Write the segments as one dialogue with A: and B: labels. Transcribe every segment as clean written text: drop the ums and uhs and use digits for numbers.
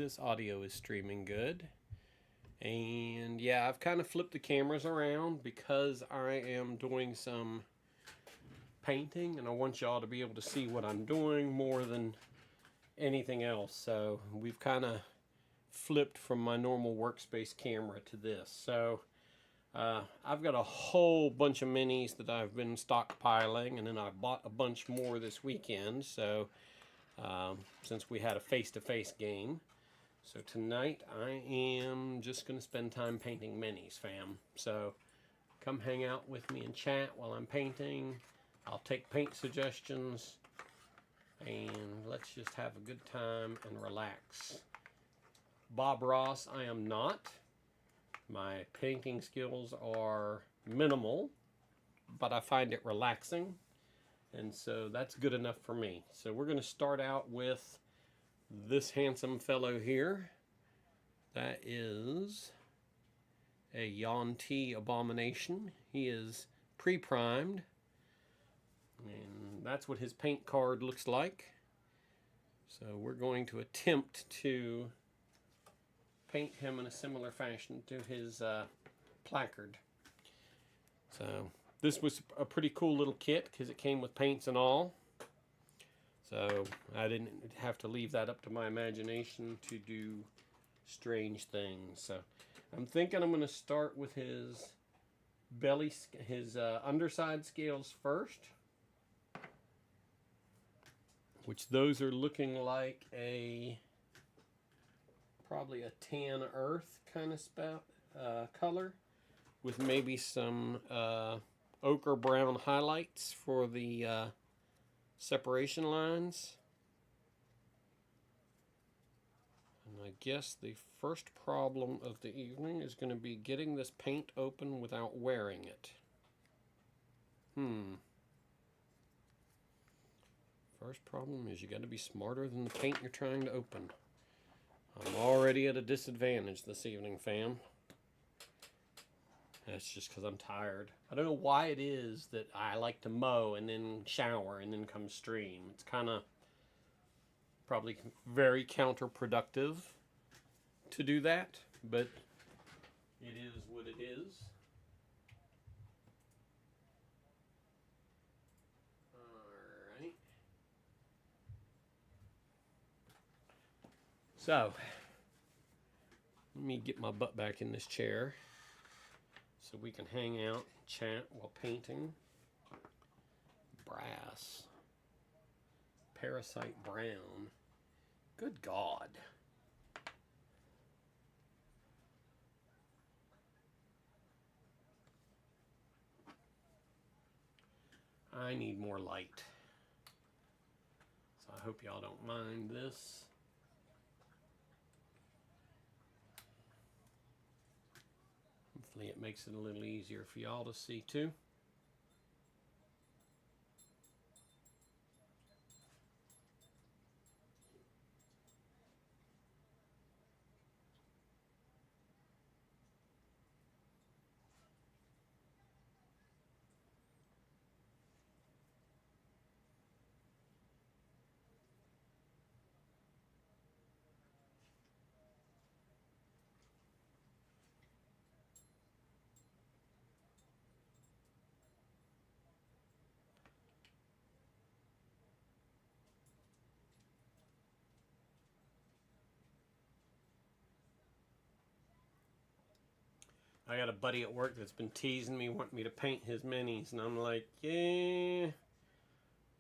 A: this audio is streaming good. And yeah, I've kind of flipped the cameras around because I am doing some painting and I want y'all to be able to see what I'm doing more than anything else. So we've kind of flipped from my normal workspace camera to this. So I've got a whole bunch of minis that I've been stockpiling, and then I bought a bunch more this weekend. So since we had a face-to-face game. So tonight I am just going to spend time painting minis, fam. So come hang out with me and chat while I'm painting. I'll take paint suggestions, and let's just have a good time and relax. Bob Ross, I am not. My painting skills are minimal, but I find it relaxing, and so that's good enough for me. So we're going to start out with this handsome fellow here. That is a Yuan-Ti abomination. He is pre-primed, and that's what his paint card looks like. So we're going to attempt to paint him in a similar fashion to his placard. So this was a pretty cool little kit because it came with paints and all. So I didn't have to leave that up to my imagination to do strange things. So I'm thinking I'm going to start with his belly, his underside scales first, which those are looking like probably a tan earth kind of color, with maybe some ochre brown highlights for the separation lines. And I guess the first problem of the evening is going to be getting this paint open without wearing it. First problem is you got to be smarter than the paint you're trying to open. I'm already at a disadvantage this evening, fam. That's just because I'm tired. I don't know why it is that I like to mow and then shower and then come stream. It's kind of probably very counterproductive to do that, but it is what it is. Alright. So, let me get my butt back in this chair so we can hang out and chat while painting. Brass. Parasite brown. Good God. I need more light. So I hope y'all don't mind this. Hopefully it makes it a little easier for y'all to see too. I got a buddy at work that's been teasing me, wanting me to paint his minis, and I'm like, yeah,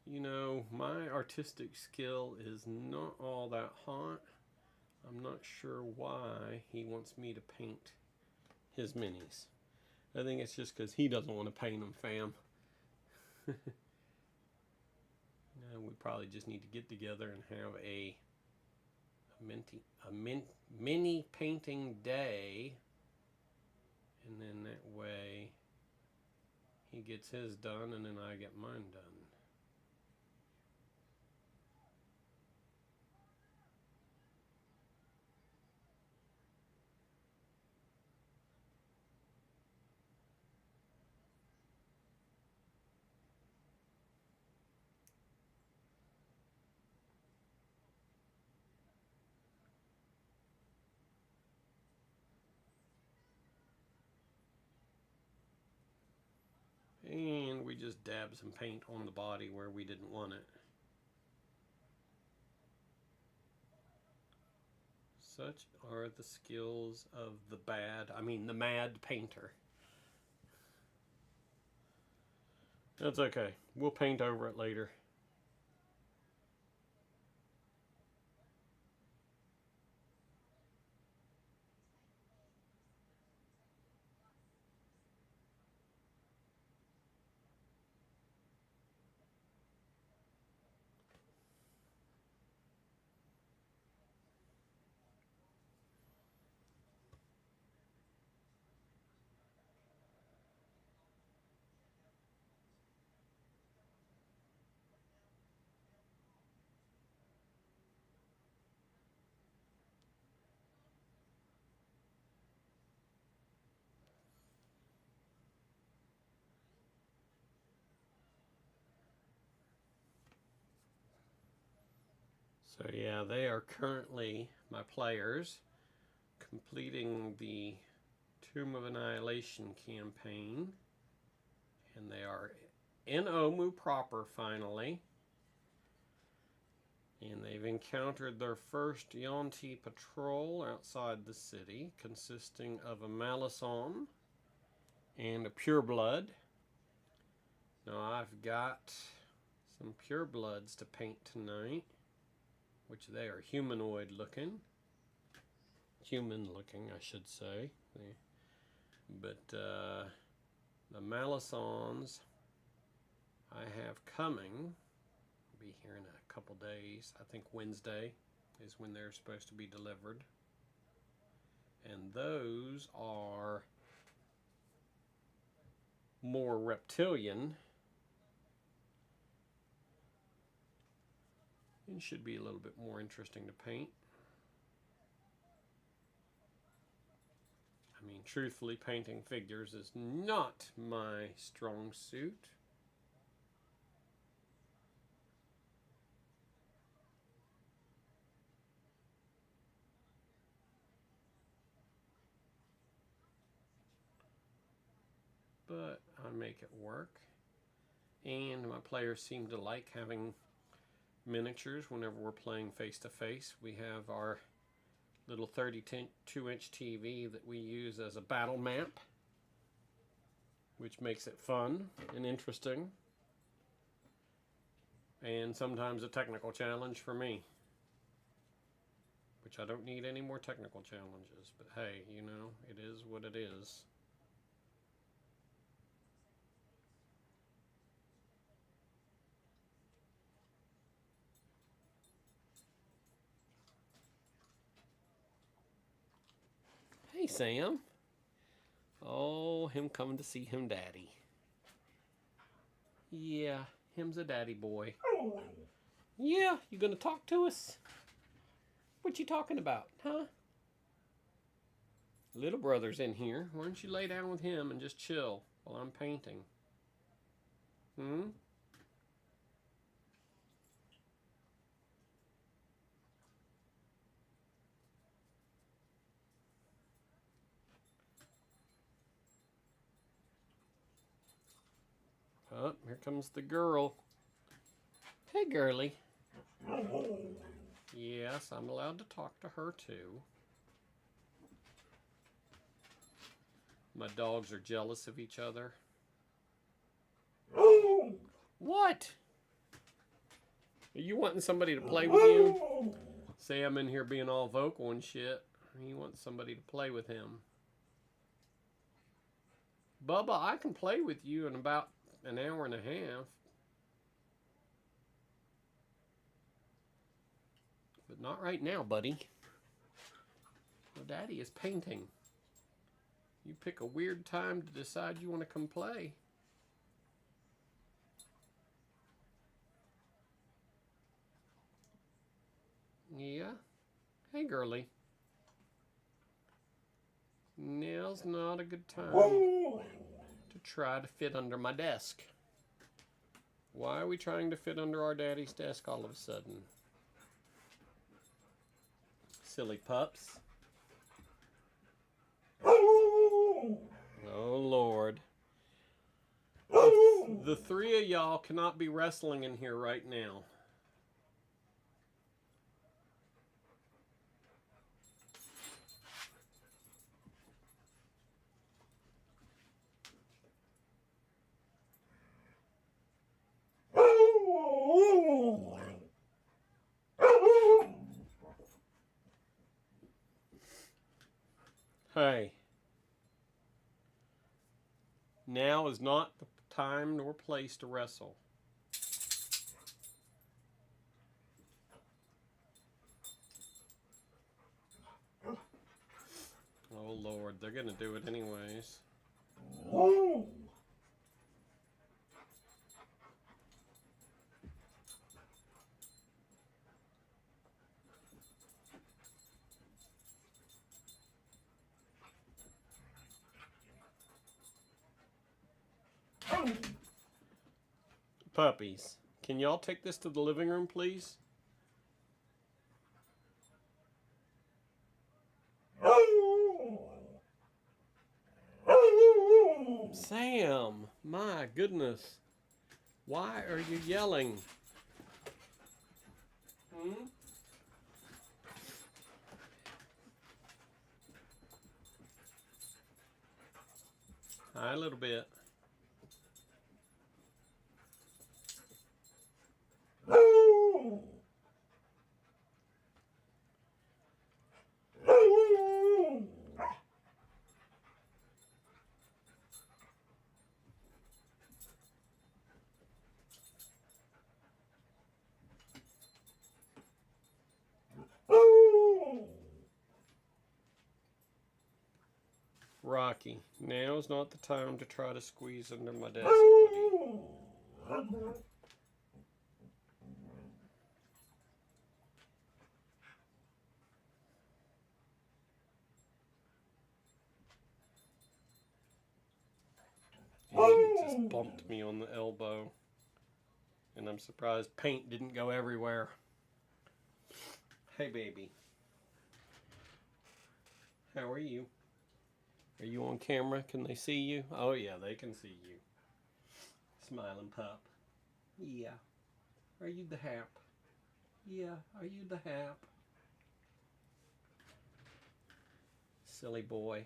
A: you know, my artistic skill is not all that hot. I'm not sure why he wants me to paint his minis. I think it's just because he doesn't want to paint them, fam. We probably just need to get together and have a mini painting day, and then that way he gets his done and then I get mine done. we just dab some paint on the body where we didn't want it. Such are the skills of the mad painter. That's okay. We'll paint over it later. So yeah, they are currently, my players, completing the Tomb of Annihilation campaign. And they are in Omu proper finally. And they've encountered their first Yonti patrol outside the city, consisting of a Malison and a Pureblood. Now I've got some Purebloods to paint tonight, which they are humanoid looking. Human looking, I should say. But the Malisons I have coming, be here in a couple days. I think Wednesday is when they're supposed to be delivered. And those are more reptilian and should be a little bit more interesting to paint. I mean, truthfully, painting figures is not my strong suit. But I make it work. And my players seem to like having miniatures whenever we're playing face-to-face. We have our little 32-inch TV that we use as a battle map, which makes it fun and interesting. And sometimes a technical challenge for me, which I don't need any more technical challenges. But hey, you know, it is what it is. Hey, Sam. Oh, him coming to see him daddy. Yeah, him's a daddy boy. Yeah, you gonna talk to us? What you talking about, huh? Little brother's in here. Why don't you lay down with him and just chill while I'm painting? Hmm? Oh, here comes the girl. Hey, girly. Yes, I'm allowed to talk to her too. My dogs are jealous of each other. What? Are you wanting somebody to play with you? Sam in here being all vocal and shit. He wants somebody to play with him. Bubba, I can play with you in about an hour and a half. But not right now, buddy. Well, Daddy is painting. You pick a weird time to decide you want to come play. Yeah? Hey, girly. Now's not a good time to try to fit under my desk. Why are we trying to fit under our daddy's desk all of a sudden? Silly pups. Oh, Lord. The three of y'all cannot be wrestling in here right now. Hey. Now is not the time nor place to wrestle. Oh Lord, they're gonna do it anyways. Puppies, can y'all take this to the living room, please? Sam, my goodness. Why are you yelling? Hi, a little bit. Rocky, now's not the time to try to squeeze under my desk, buddy. He just bumped me on the elbow. And I'm surprised paint didn't go everywhere. Hey, baby. How are you? Are you on camera? Can they see you? Oh, yeah, they can see you. Smiling pup. Yeah. Are you the hap? Yeah, are you the hap? Silly boy.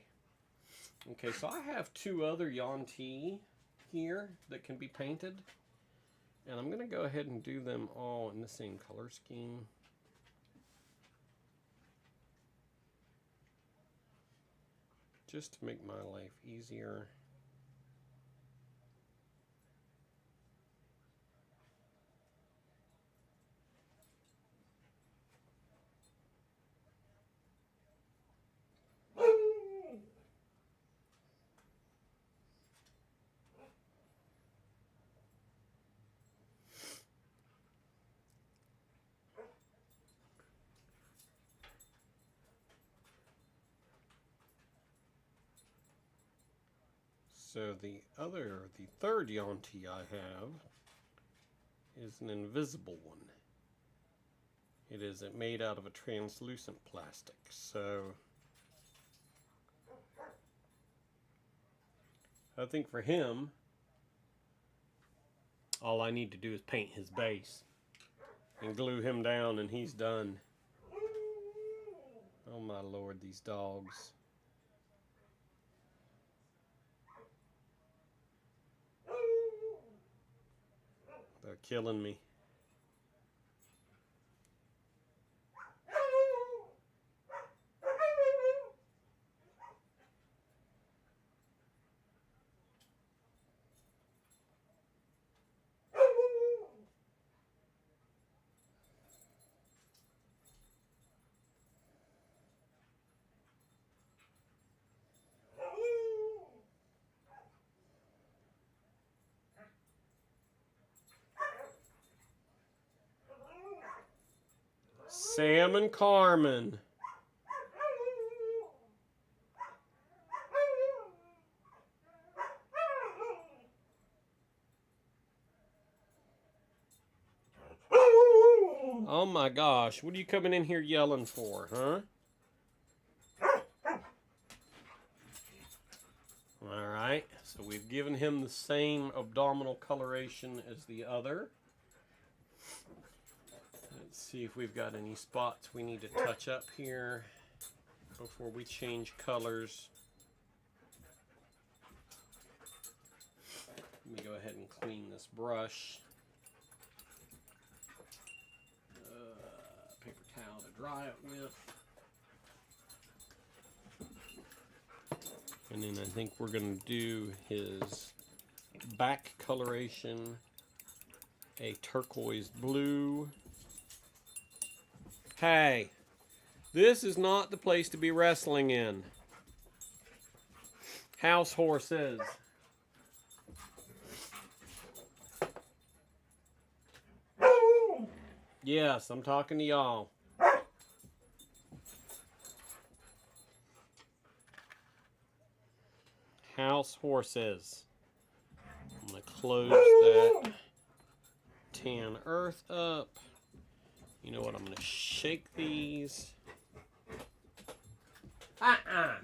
A: Okay, so I have two other Yuan-ti here that can be painted. And I'm going to go ahead and do them all in the same color scheme. Just to make my life easier. So the third Yuan-ti I have is an invisible one. It is made out of a translucent plastic. So I think for him, all I need to do is paint his base and glue him down and he's done. Oh my Lord, these dogs. They're killing me. Sam and Carmen. Oh my gosh, what are you coming in here yelling for, huh? All right. Alright, so we've given him the same abdominal coloration as the other. Let's see if we've got any spots we need to touch up here before we change colors. Let me go ahead and clean this brush. Paper towel to dry it with. And then I think we're going to do his back coloration, a turquoise blue. Hey, this is not the place to be wrestling in. House horses. Yes, I'm talking to y'all. House horses. I'm going to close that tan earth up. You know what? I'm going to shake these.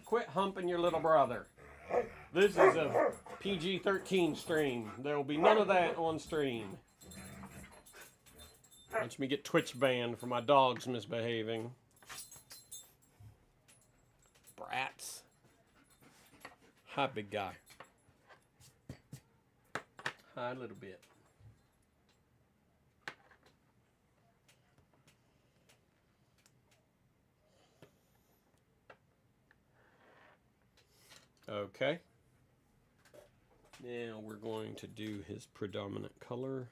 A: Quit humping your little brother. This is a PG-13 stream. There will be none of that on stream. Watch me get Twitch banned for my dogs misbehaving. Brats. Hi, big guy. Hi, a little bit. Okay. Now we're going to do his predominant color.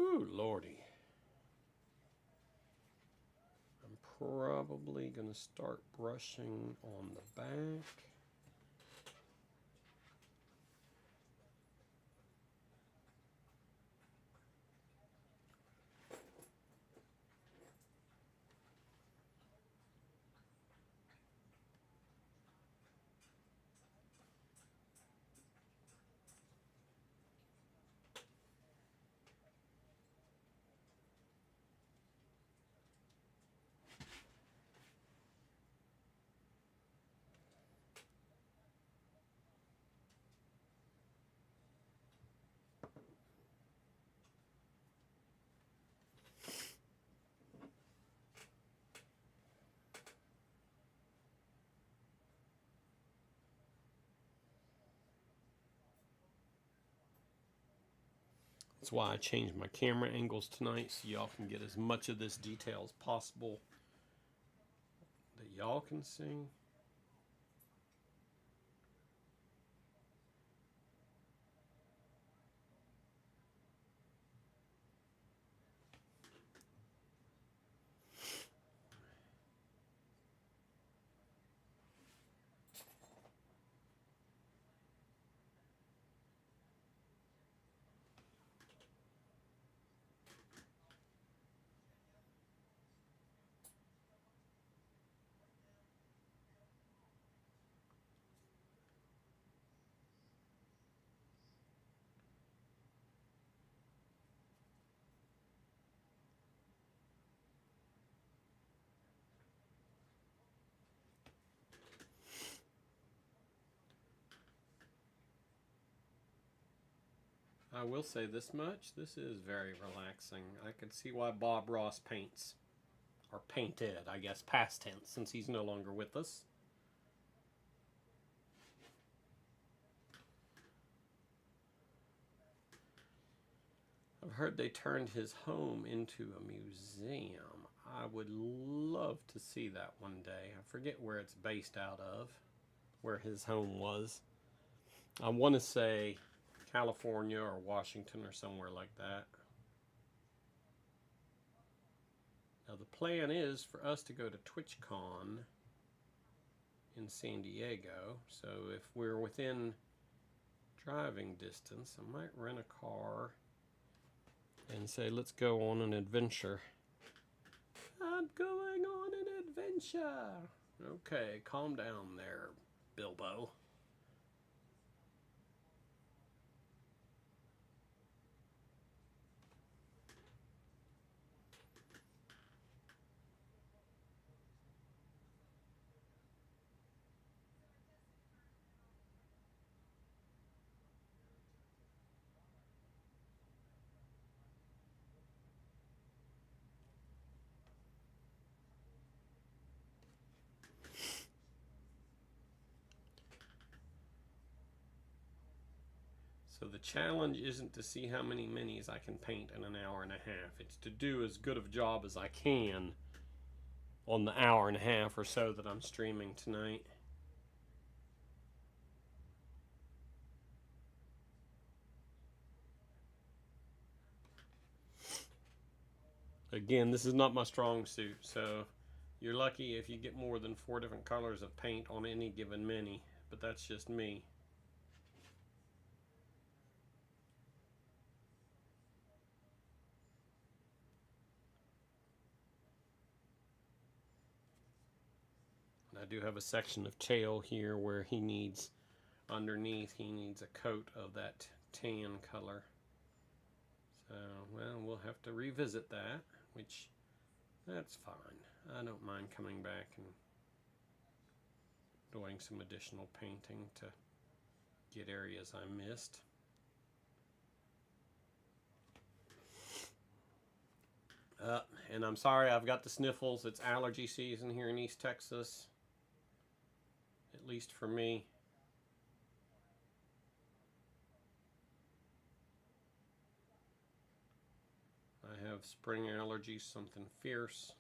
A: Ooh, lordy. I'm probably going to start brushing on the back. That's why I changed my camera angles tonight, so y'all can get as much of this detail as possible that y'all can see. I will say this much, this is very relaxing. I can see why Bob Ross paints, or painted, I guess, past tense, since he's no longer with us. I've heard they turned his home into a museum. I would love to see that one day. I forget where it's based out of, where his home was. I want to say California or Washington or somewhere like that. Now the plan is for us to go to TwitchCon in San Diego. So if we're within driving distance, I might rent a car and say, let's go on an adventure. I'm going on an adventure. Okay, calm down there, Bilbo. So the challenge isn't to see how many minis I can paint in an hour and a half. It's to do as good of a job as I can on the hour and a half or so that I'm streaming tonight. Again, this is not my strong suit, so you're lucky if you get more than 4 different colors of paint on any given mini, but that's just me. And I do have a section of tail here where he needs, underneath, he needs a coat of that tan color. So, well, we'll have to revisit that, which, that's fine. I don't mind coming back and doing some additional painting to get areas I missed. And I'm sorry I've got the sniffles. It's allergy season here in East Texas, at least for me. I have spring allergies, something fierce.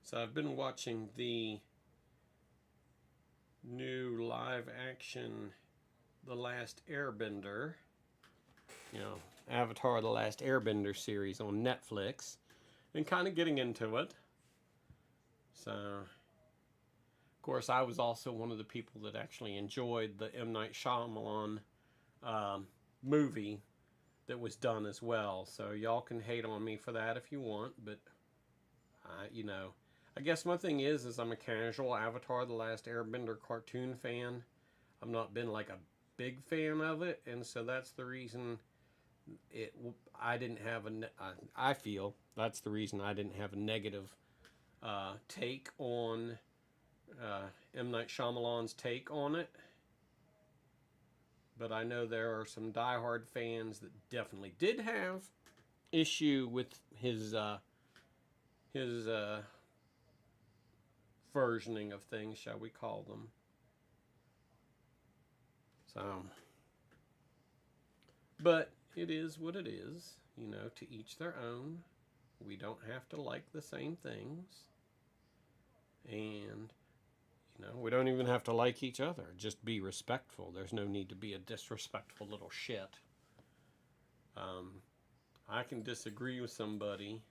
A: So I've been watching the new live action The Last Airbender, Avatar The Last Airbender series on Netflix, and kind of getting into it. So, of course, I was also one of the people that actually enjoyed the M. Night Shyamalan movie that was done as well. So y'all can hate on me for that if you want, but I guess my thing is I'm a casual Avatar The Last Airbender cartoon fan. I've not been like a big fan of it, and so that's the reason I didn't have I feel that's the reason I didn't have a negative take on M. Night Shyamalan's take on it. But I know there are some diehard fans that definitely did have issue with his versioning of things, shall we call them. So, but it is what it is, to each their own. We don't have to like the same things. And, we don't even have to like each other. Just be respectful. There's no need to be a disrespectful little shit. I can disagree with somebody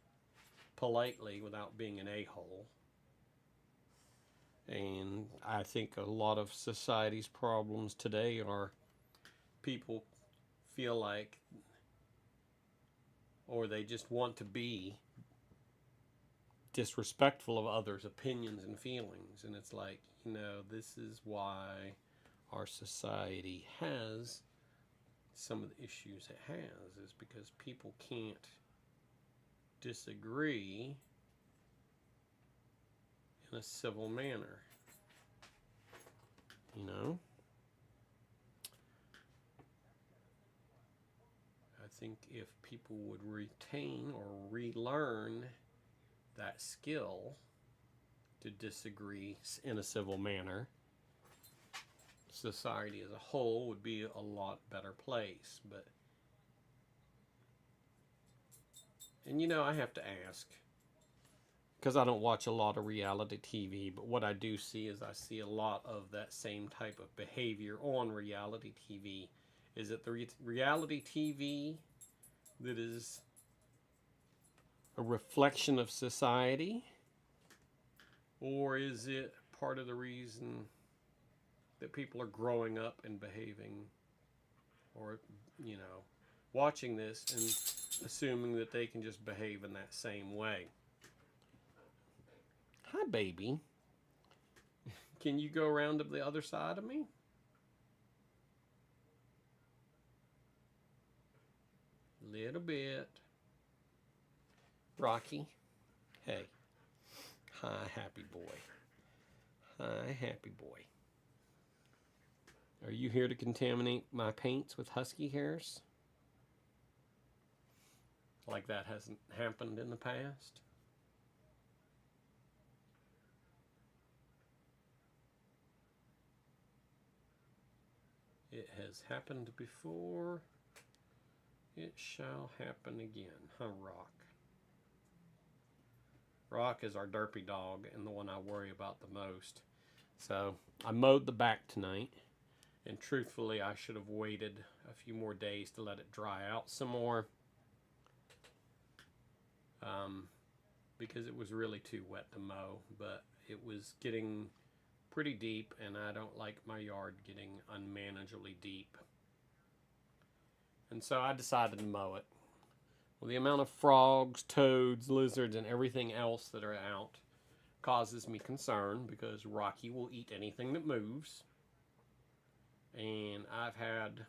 A: politely without being an a-hole. And I think a lot of society's problems today are people feel like, or they just want to be disrespectful of others' opinions and feelings. And it's like, this is why our society has some of the issues it has, is because people can't disagree in a civil manner. I think if people would retain or relearn that skill to disagree in a civil manner, society as a whole would be a lot better place. But I have to ask, because I don't watch a lot of reality TV, but what I do see is I see a lot of that same type of behavior on reality TV. Is it the reality TV that is a reflection of society? Or is it part of the reason that people are growing up and behaving, or, watching this and assuming that they can just behave in that same way? Hi, baby. Can you go around to the other side of me? Little bit. Rocky. Hey. Hi, happy boy. Hi, happy boy. Are you here to contaminate my paints with husky hairs? Like that hasn't happened in the past? It has happened before. It shall happen again. Huh, Rock? Rock is our derpy dog and the one I worry about the most. So I mowed the back tonight. And truthfully, I should have waited a few more days to let it dry out some more. Because it was really too wet to mow. But it was getting pretty deep, and I don't like my yard getting unmanageably deep. And so I decided to mow it. Well, the amount of frogs, toads, lizards, and everything else that are out causes me concern because Rocky will eat anything that moves. And I've had,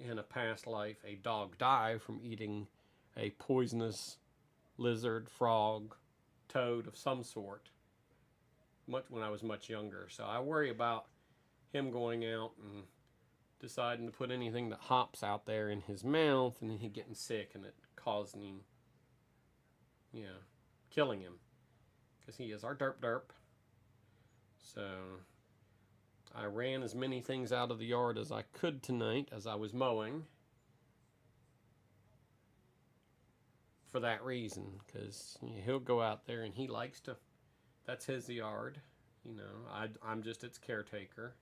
A: in a past life, a dog die from eating a poisonous lizard, frog, toad of some sort when I was much younger. So I worry about him going out and deciding to put anything that hops out there in his mouth and then he getting sick and it causing him, killing him. Because he is our derp. So I ran as many things out of the yard as I could tonight as I was mowing. For that reason, because he'll go out there and he likes to, that's his yard. I'm just its caretaker.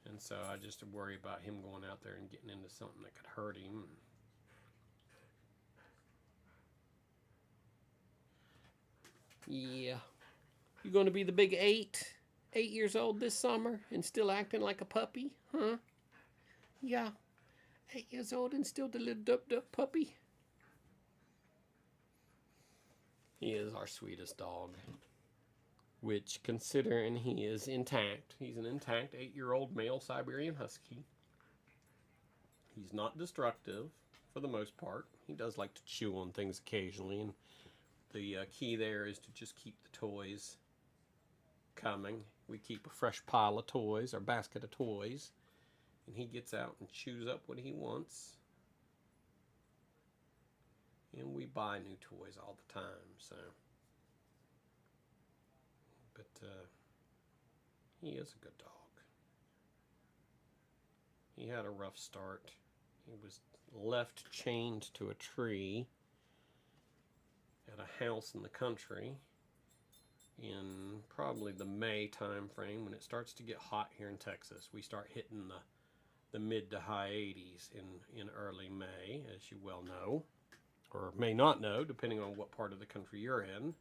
A: And so I just worry about him going out there and getting into something that could hurt him. Yeah. You going to be the big 8 years old this summer and still acting like a puppy? Huh? Yeah. 8 years old and still the little dup puppy? He is our sweetest dog. Which, considering he is intact, he's an intact 8-year-old male Siberian Husky. He's not destructive for the most part. He does like to chew on things occasionally, and the key there is to just keep the toys coming. We keep a fresh pile of toys, or basket of toys, and he gets out and chews up what he wants. And we buy new toys all the time, so. But he is a good dog. He had a rough start. He was left chained to a tree at a house in the country in probably the May time frame when it starts to get hot here in Texas. We start hitting the mid to high 80s in early May, as you well know, or may not know, depending on what part of the country you're in.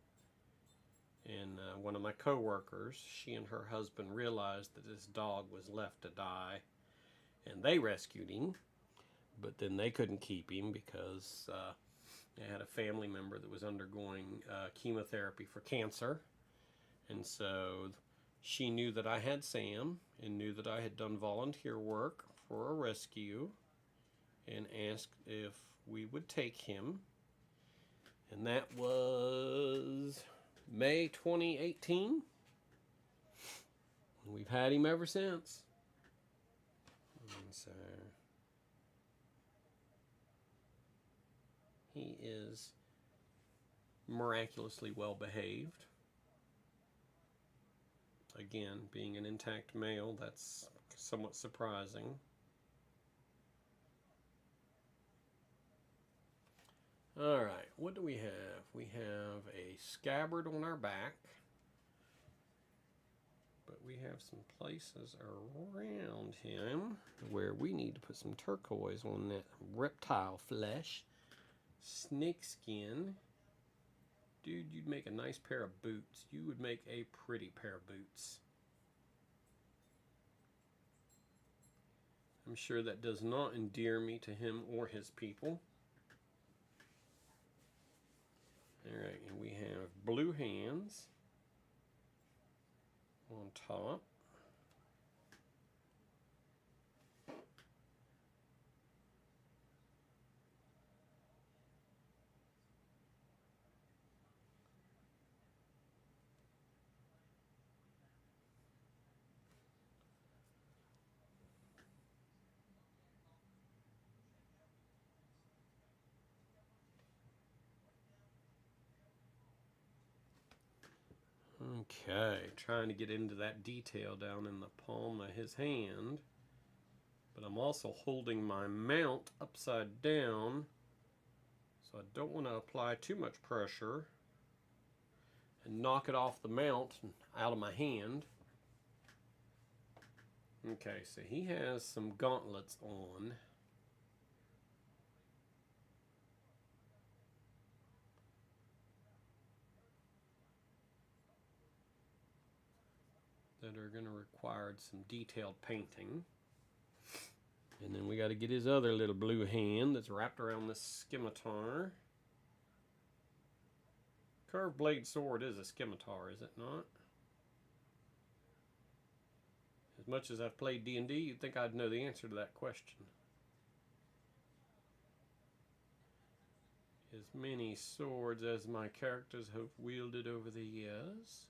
A: And one of my co-workers, she and her husband realized that this dog was left to die, and they rescued him, but then they couldn't keep him because they had a family member that was undergoing chemotherapy for cancer. And so she knew that I had Sam and knew that I had done volunteer work for a rescue and asked if we would take him. And that was May 2018. We've had him ever since. And so he is miraculously well behaved. Again, being an intact male, that's somewhat surprising. Alright, what do we have? We have a scabbard on our back. But we have some places around him where we need to put some turquoise on that reptile flesh. Snake skin. Dude, you'd make a nice pair of boots. You would make a pretty pair of boots. I'm sure that does not endear me to him or his people. Alright, and we have blue hands on top. Okay, trying to get into that detail down in the palm of his hand. But I'm also holding my mount upside down, so I don't want to apply too much pressure and knock it off the mount and out of my hand. Okay, so he has some gauntlets on. That are going to require some detailed painting. And then we got to get his other little blue hand that's wrapped around this scimitar. Curved blade sword is a scimitar, is it not? As much as I've played D&D, you'd think I'd know the answer to that question. As many swords as my characters have wielded over the years.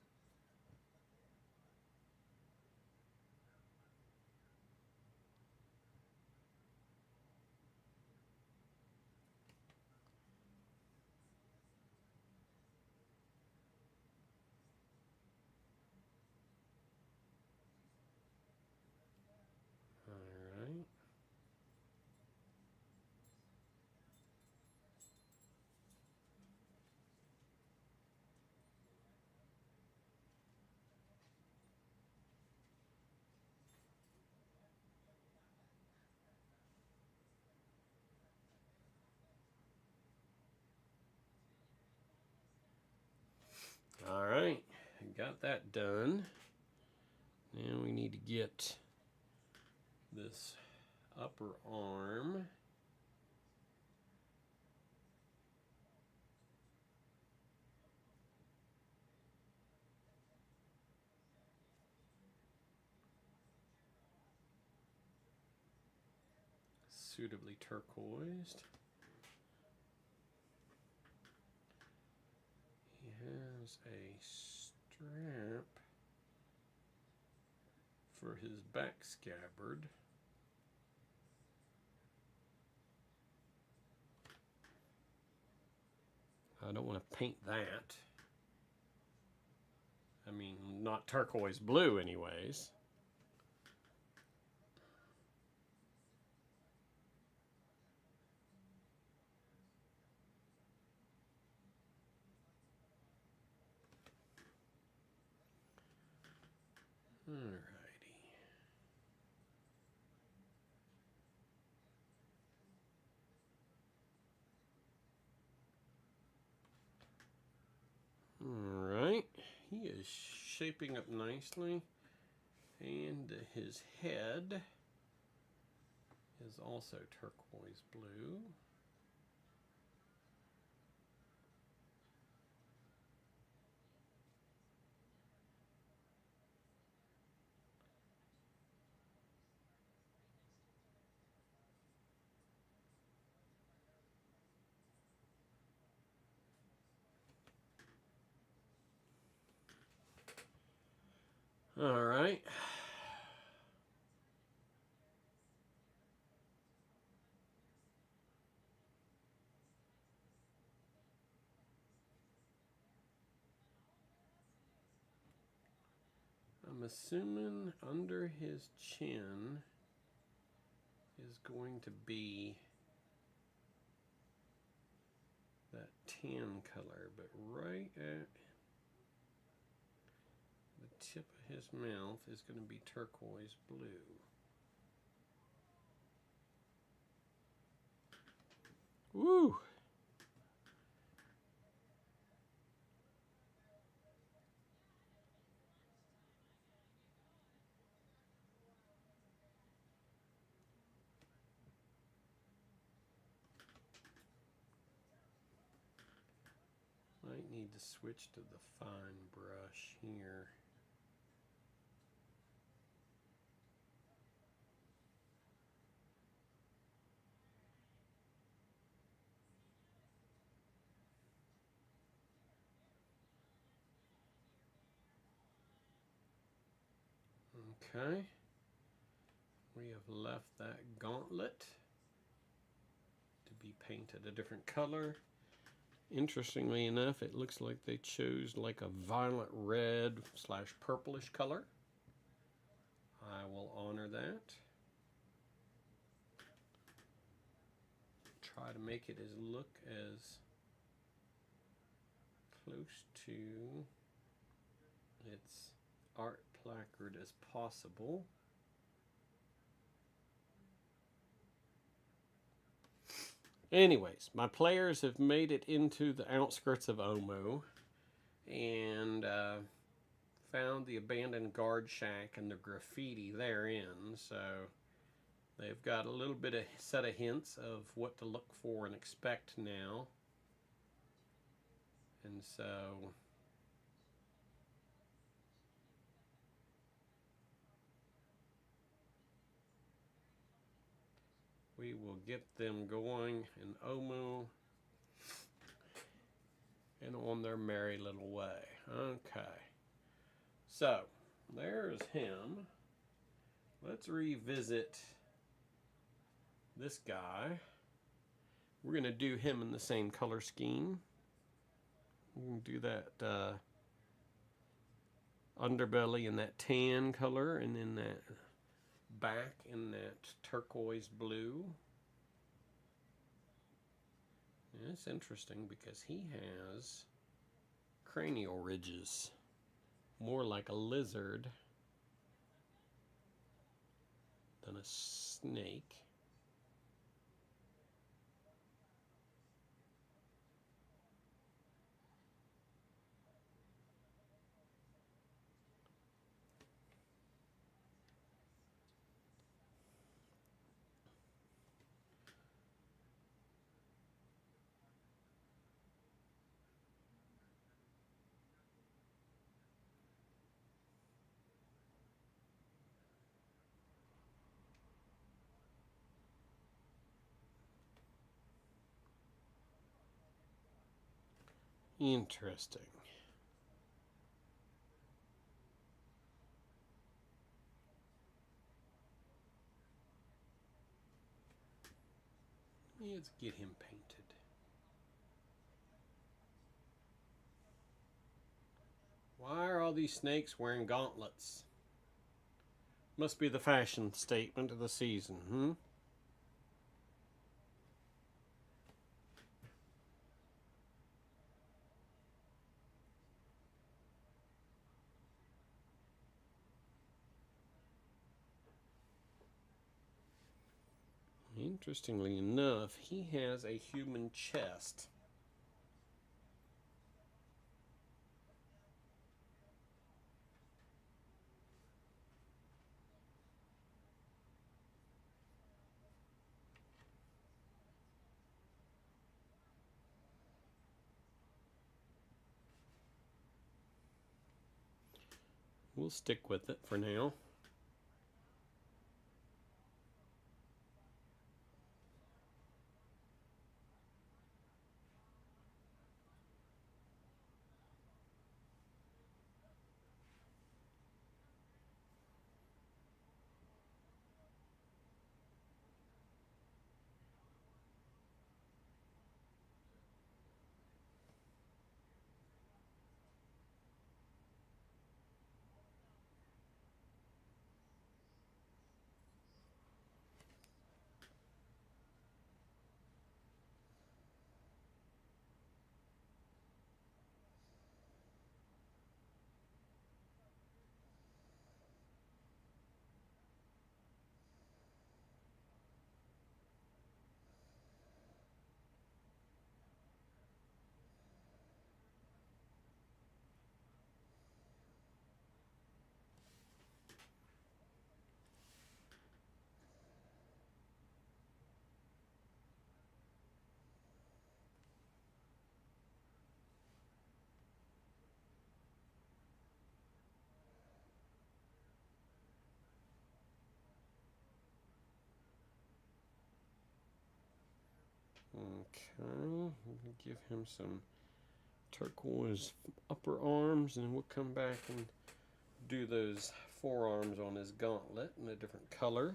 A: Alright. Alright, got that done. Now we need to get this upper arm. Suitably turquoised. He has a strap for his back scabbard. I don't want to paint that. I mean, not turquoise blue anyways. Alrighty. Alright, he is shaping up nicely, and his head is also turquoise blue. Alright. I'm assuming under his chin is going to be that tan color, but right at the tip of his mouth is going to be turquoise blue. Woo! Might need to switch to the fine brush here. Okay. We have left that gauntlet to be painted a different color. Interestingly enough, it looks like they chose like a violet red / purplish color. I will honor that. Try to make it look as close to its art placard as possible. Anyways, my players have made it into the outskirts of Omo and found the abandoned guard shack and the graffiti therein. So they've got a little bit of set of hints of what to look for and expect now. And so we will get them going in Omu and on their merry little way. Okay. So, there's him. Let's revisit this guy. We're going to do him in the same color scheme. We can do that underbelly in that tan color, and then that back in that turquoise blue. And it's interesting because he has cranial ridges, more like a lizard than a snake. Interesting. Let's get him painted. Why are all these snakes wearing gauntlets? Must be the fashion statement of the season, Interestingly enough, he has a human chest. We'll stick with it for now. Okay, we'll give him some turquoise upper arms, and we'll come back and do those forearms on his gauntlet in a different color.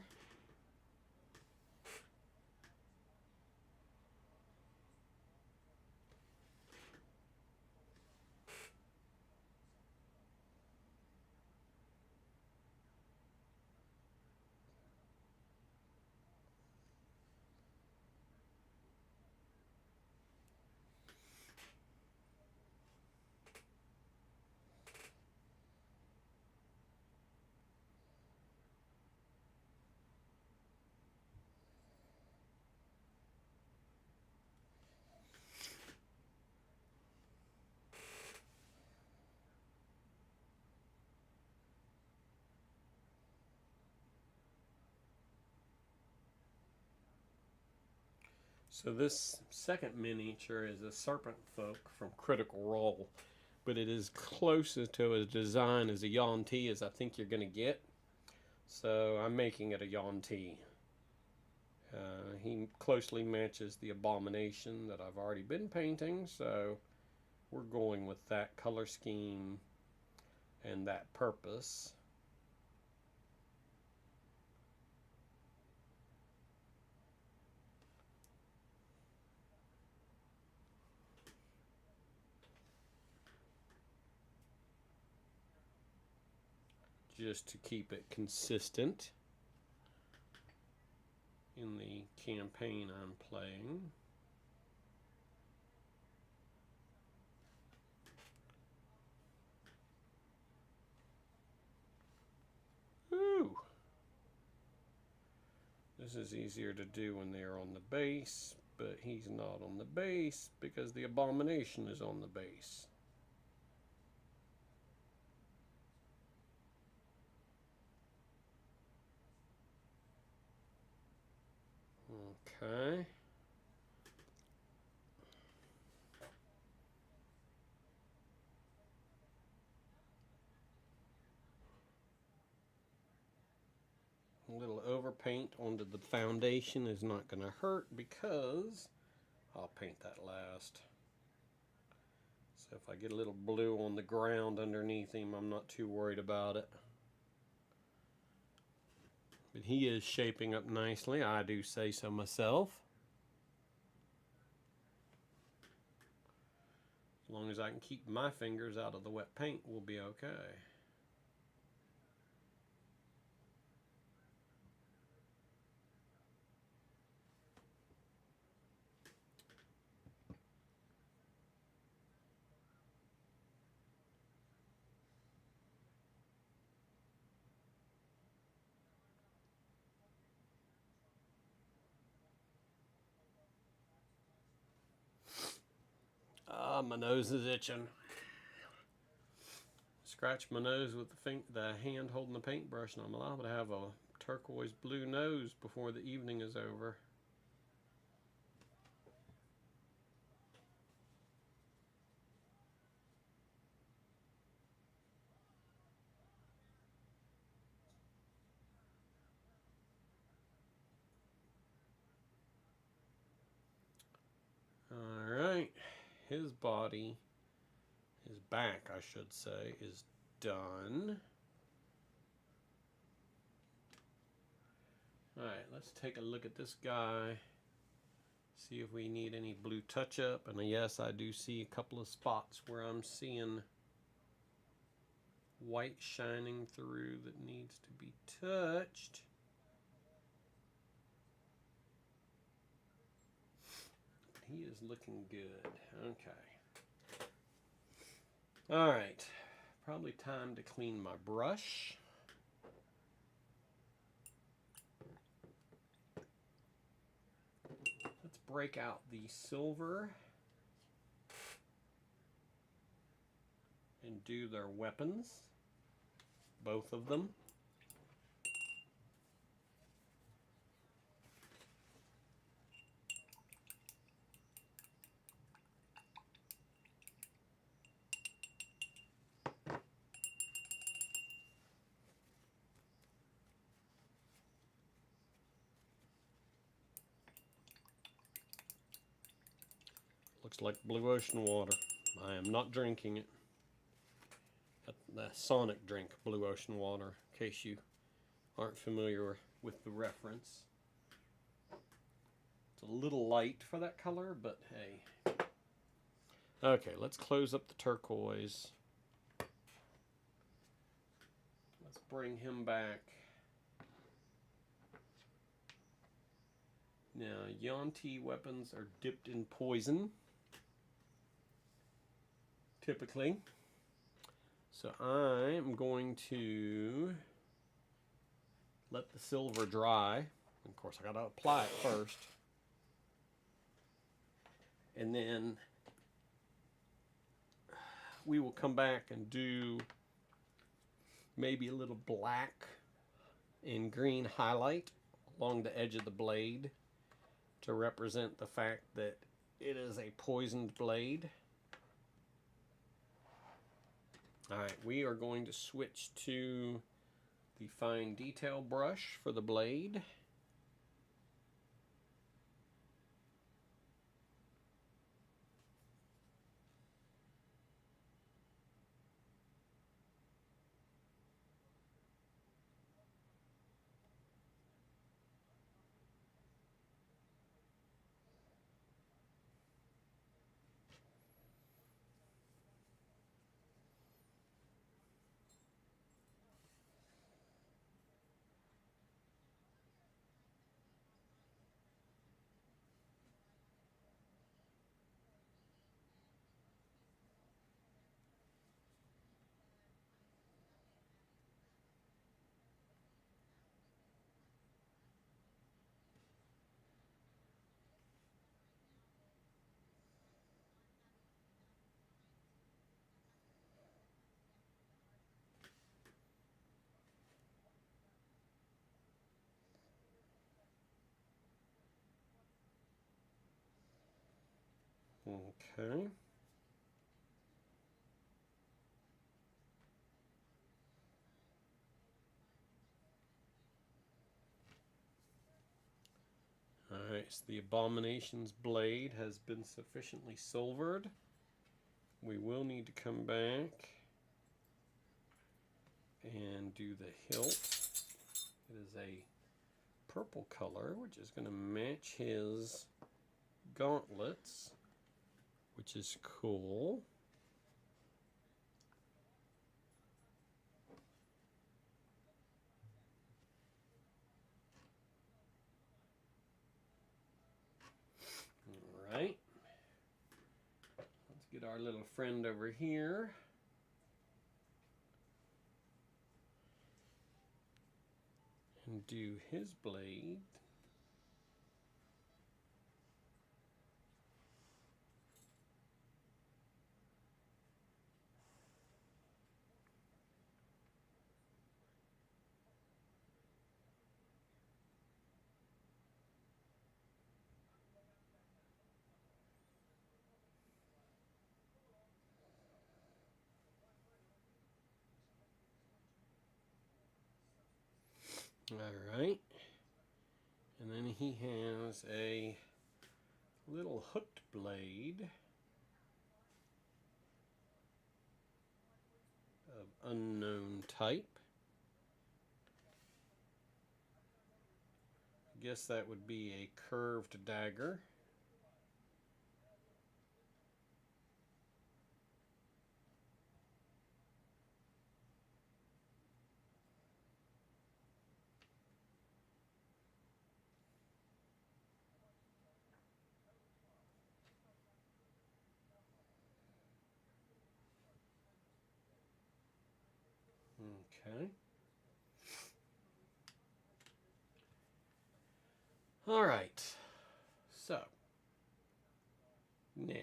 A: So this second miniature is a serpent folk from Critical Role, but it is closest to a design as a Yuan-ti as I think you're going to get. So I'm making it a Yuan-ti. He closely matches the Abomination that I've already been painting, so we're going with that color scheme and that purpose. Just to keep it consistent in the campaign I'm playing. Ooh. This is easier to do when they're on the base, but he's not on the base because the Abomination is on the base. Okay. A little overpaint onto the foundation is not going to hurt because I'll paint that last. So if I get a little blue on the ground underneath him, I'm not too worried about it. But he is shaping up nicely, I do say so myself. As long as I can keep my fingers out of the wet paint, we'll be okay. Ah, my nose is itching. Scratch my nose with the hand holding the paintbrush, and I'm liable to have a turquoise blue nose before the evening is over. Alright, his body, his back I should say, is done. Alright, let's take a look at this guy, see if we need any blue touch-up, and yes, I do see a couple of spots where I'm seeing white shining through that needs to be touched. He is looking good. Okay. Alright, probably time to clean my brush. Let's break out the silver and do their weapons, both of them. Looks like blue ocean water. I am not drinking it. The Sonic drink, blue ocean water, in case you aren't familiar with the reference. It's a little light for that color, but hey. Okay, let's close up the turquoise. Let's bring him back. Now, Yuan-ti weapons are dipped in poison, typically. So I'm going to let the silver dry. Of course, I gotta apply it first. And then we will come back and do maybe a little black and green highlight along the edge of the blade. to represent the fact that it is a poisoned blade. Alright, we are going to switch to the fine detail brush for the blade. Okay. Alright, so the Abomination's blade has been sufficiently silvered. We will need to come back and do the hilt. It is a purple color, which is going to match his gauntlets, which is cool. Alright. Let's get our little friend over here. And do his blade. Alright. And then he has a little hooked blade of unknown type. I guess that would be a curved dagger. Okay. All right. So now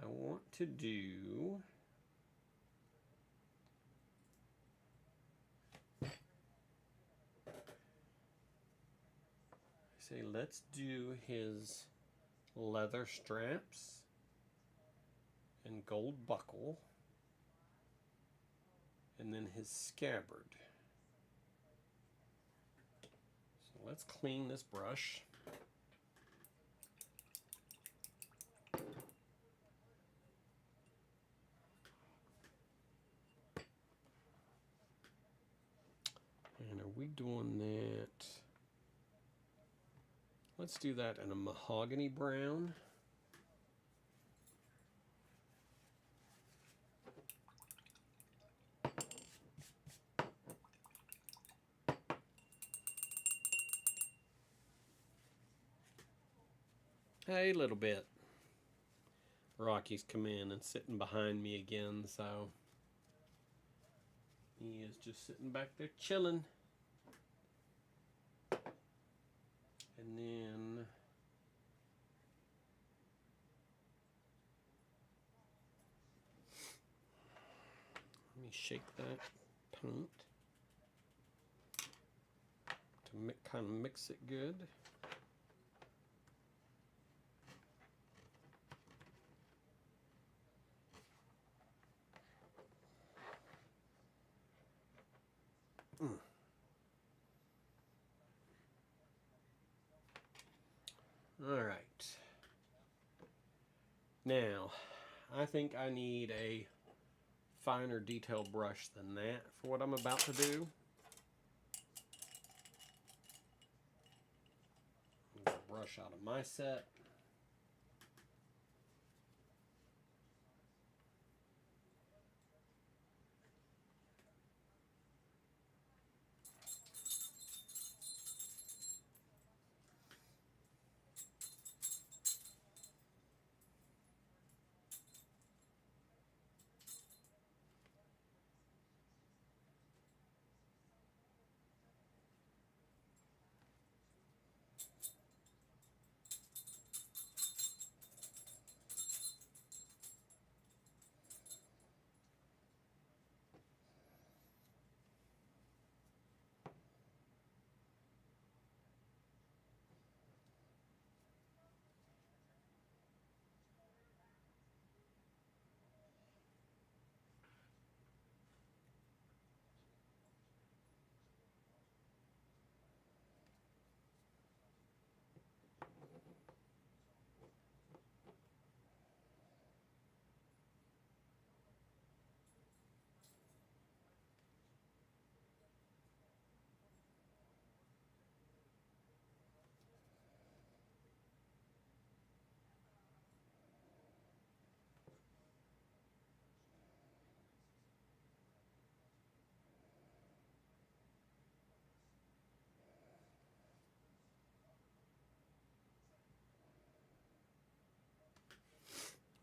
A: I want to do let's do his leather straps and gold buckle, and then his scabbard. So let's clean this brush. And are we doing that? Let's do that in a mahogany brown. Hey, a little bit. Rocky's come in and sitting behind me again, so he is just sitting back there chilling. And then let me shake that paint to kind of mix it good. All right. Now, I think I need a finer detail brush than that for what I'm about to do. I'm going to brush out of my set.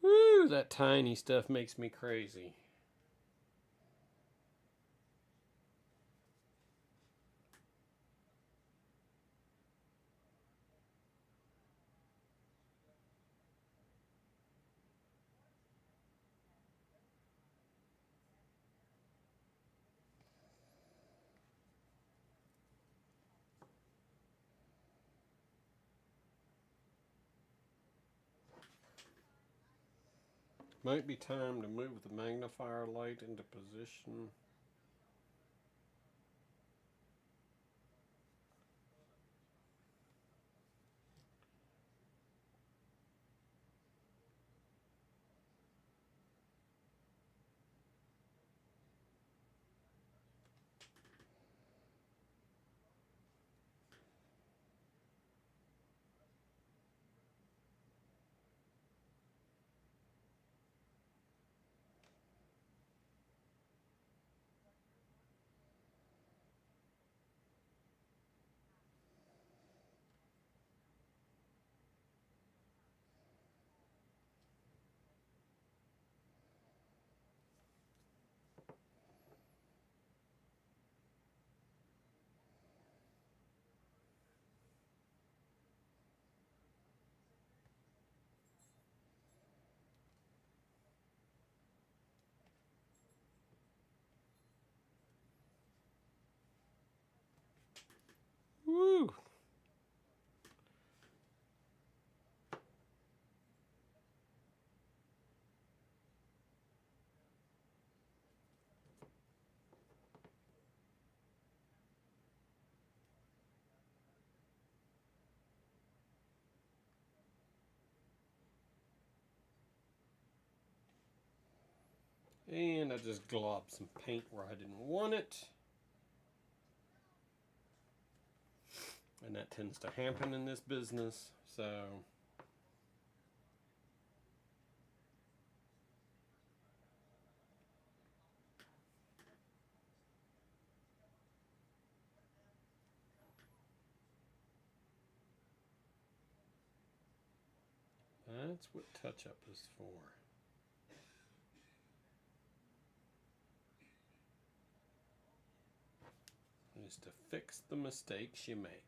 A: Woo, that tiny stuff makes me crazy. Might be time to move the magnifier light into position. Woo! And I just globbed some paint where I didn't want it. And that tends to happen in this business, so that's what touch-up is for. Is to fix the mistakes you make.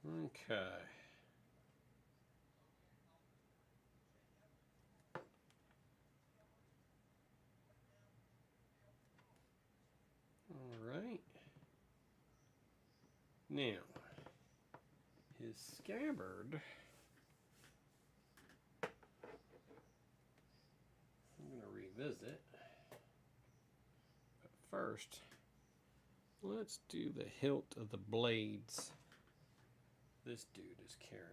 A: Okay. All right. Now, his scabbard, I'm going to revisit. But first, Let's do the hilt of the blades this dude is carrying.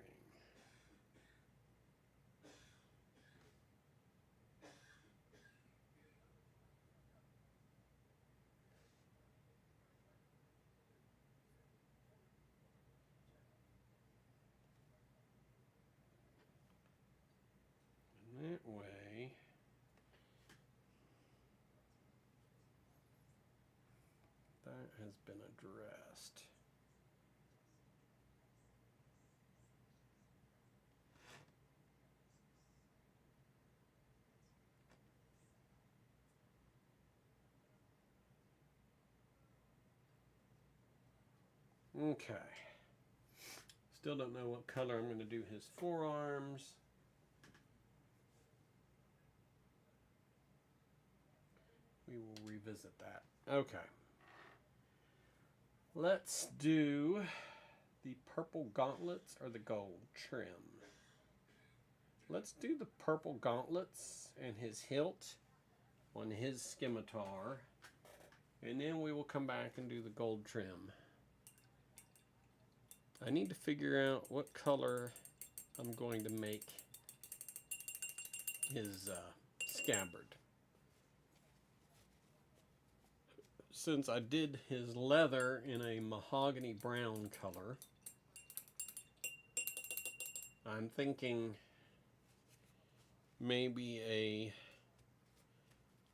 A: And that way, that has been addressed. Okay. Still don't know what color I'm going to do his forearms. We will revisit that. Okay. Let's do the purple gauntlets or the gold trim. Let's do the purple gauntlets and his hilt on his scimitar. And then we will come back and do the gold trim. I need to figure out what color I'm going to make his scabbard. Since I did his leather in a mahogany brown color, I'm thinking maybe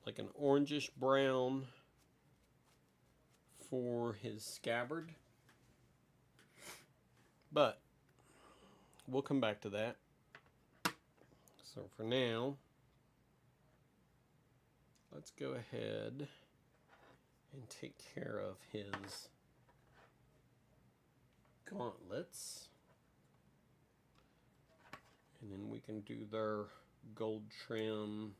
A: like an orangish brown for his scabbard. But we'll come back to that. So for now, let's go ahead and take care of his gauntlets. And then we can do their gold trim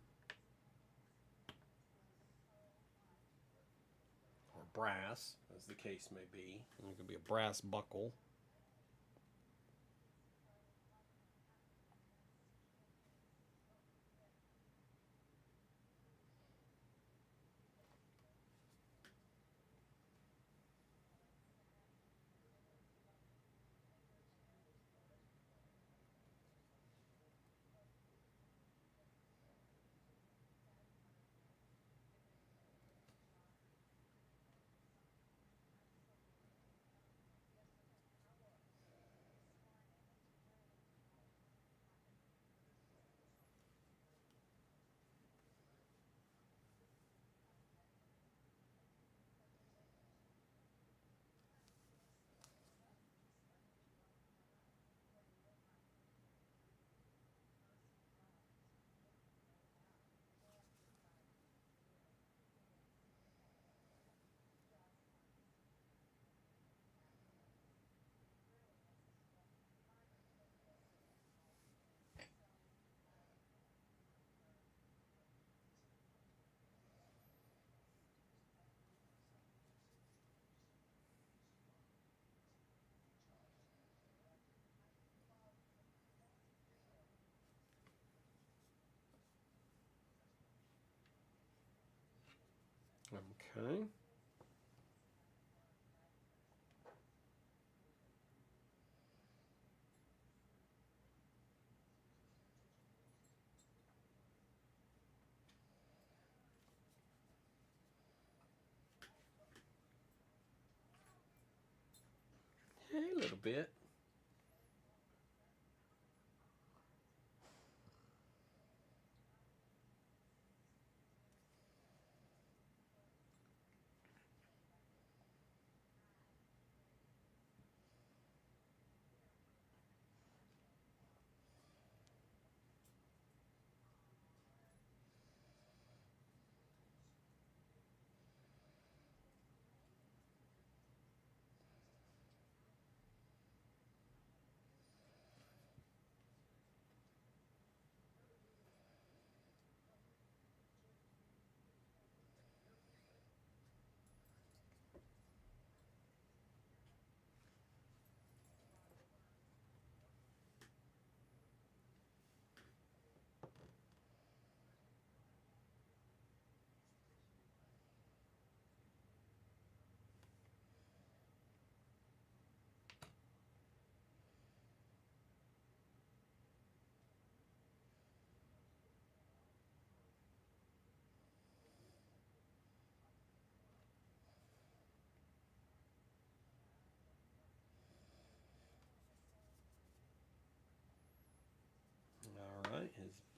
A: or brass, as the case may be. And it could be a brass buckle. Okay. A little bit.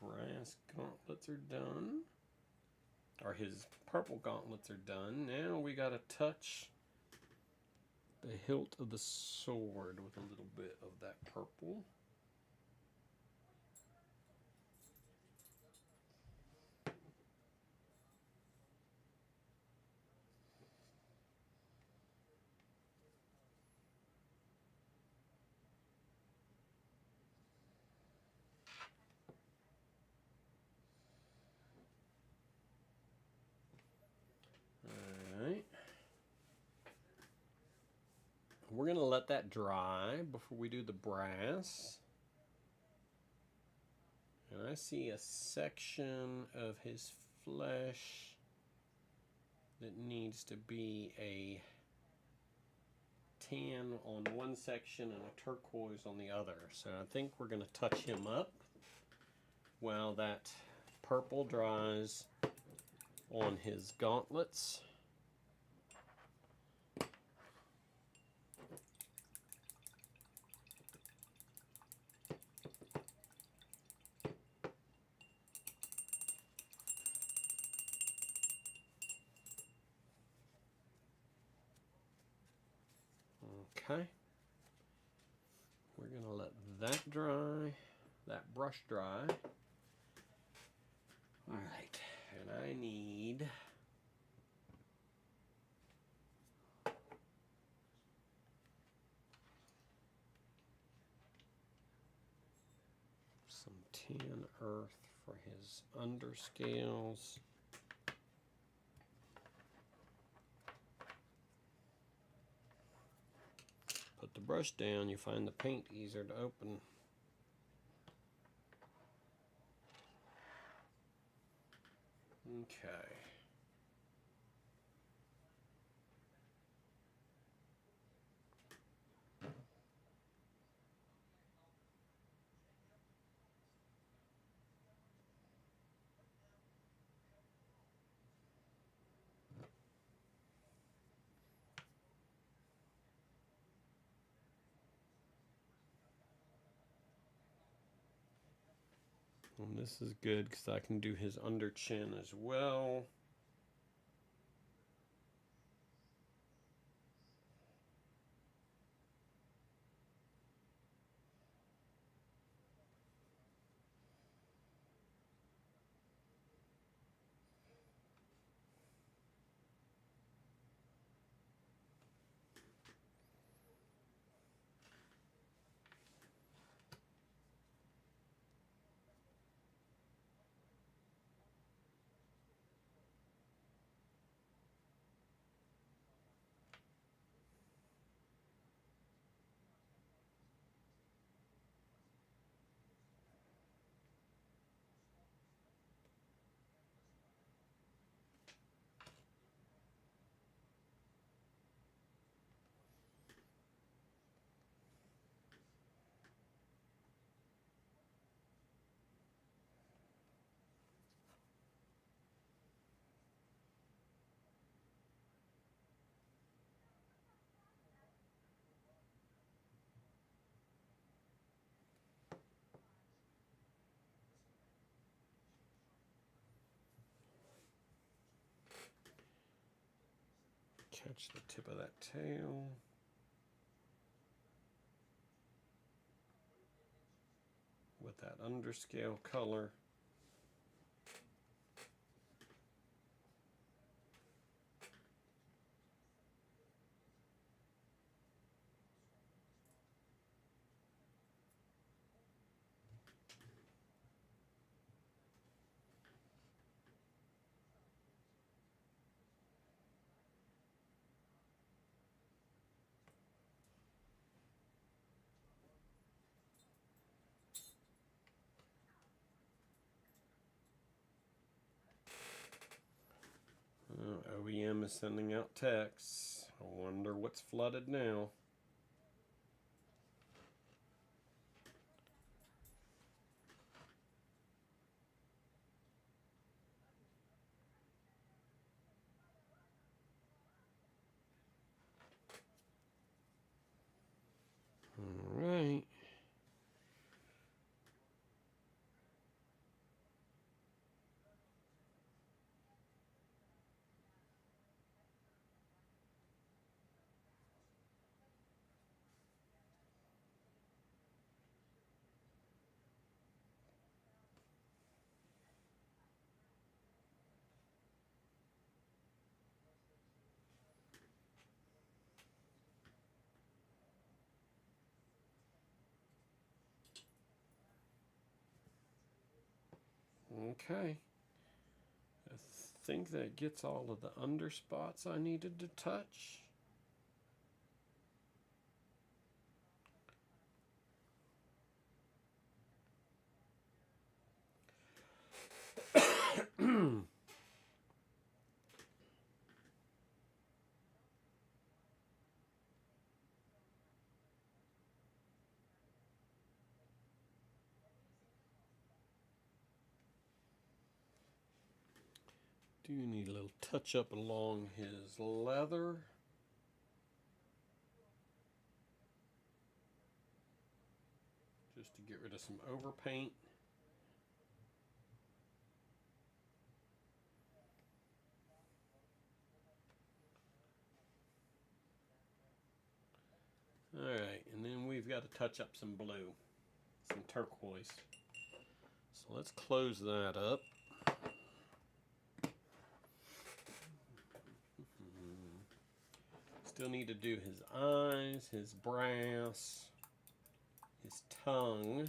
A: brass gauntlets are done. Or his purple gauntlets are done. Now we got to touch the hilt of the sword with a little bit of that purple. Alright. We're going to let that dry before we do the brass. And I see a section of his flesh that needs to be a tan on one section and a turquoise on the other. So I think we're going to touch him up while that purple dries on his gauntlets. Okay, we're going to let that dry, that brush dry. All right, and I need some tan earth for his underscales. Put the brush down, you find the paint easier to open. Okay. And this is good because I can do his under chin as well. Catch the tip of that tail. With that underscale color. OEM is sending out texts. I wonder what's flooded now. All right. Okay. I think that gets all of the underspots I needed to touch. Do need a little touch up along his leather. Just to get rid of some overpaint. Alright, and then we've got to touch up some blue, some turquoise. So let's close that up. Still need to do his eyes, his brass, his tongue.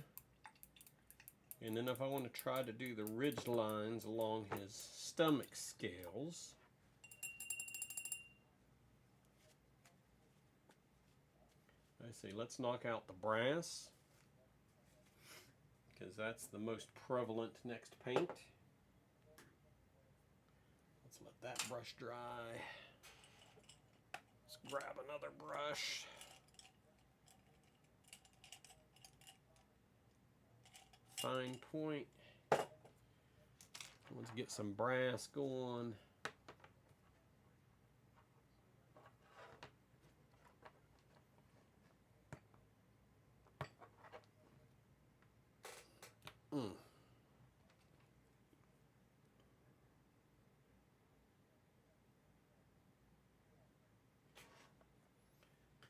A: And then if I want to try to do the ridge lines along his stomach scales, I say let's knock out the brass, because that's the most prevalent next paint. Let's let that brush dry. Let's grab another brush. Fine point. Let's get some brass going.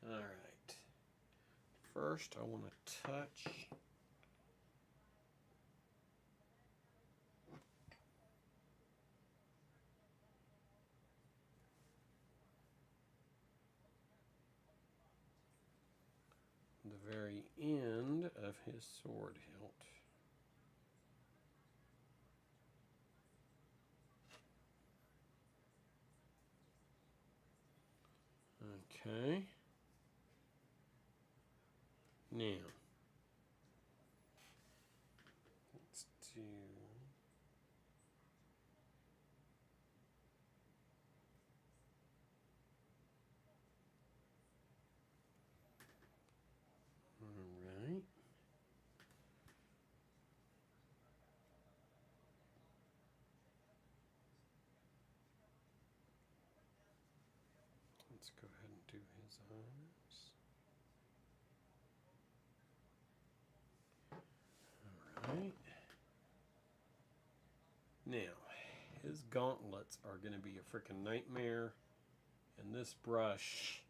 A: All right. First, I want to touch the very end of his sword hilt. Okay. Now, let's do... All right. Let's go ahead and do his eyes. All right. Now, his gauntlets are going to be a freaking nightmare, and this brush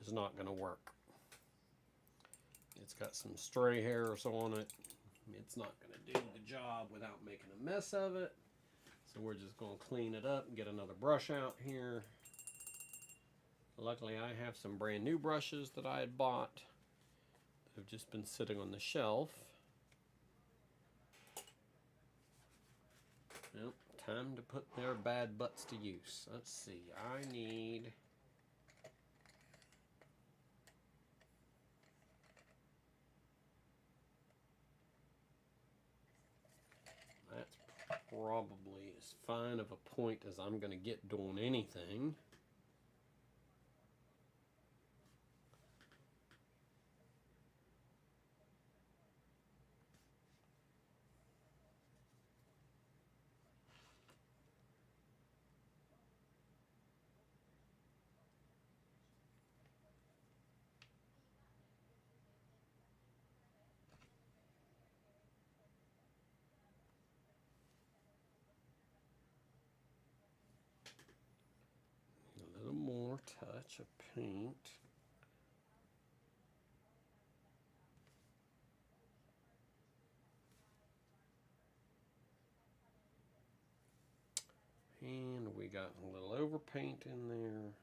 A: is not going to work. It's got some stray hairs on it. It's not going to do the job without making a mess of it. So we're just going to clean it up and get another brush out here. Luckily, I have some brand new brushes that I had bought that have just been sitting on the shelf. Well, time to put their bad butts to use. Let's see, I need... That's probably as fine of a point as I'm going to get doing anything. A little more touch of paint. And we got a little overpaint in there.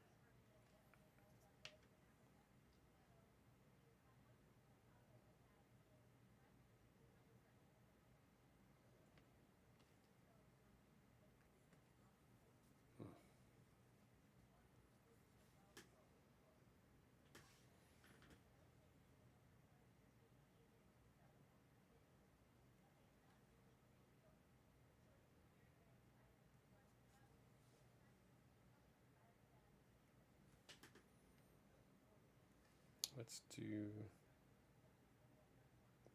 A: let's do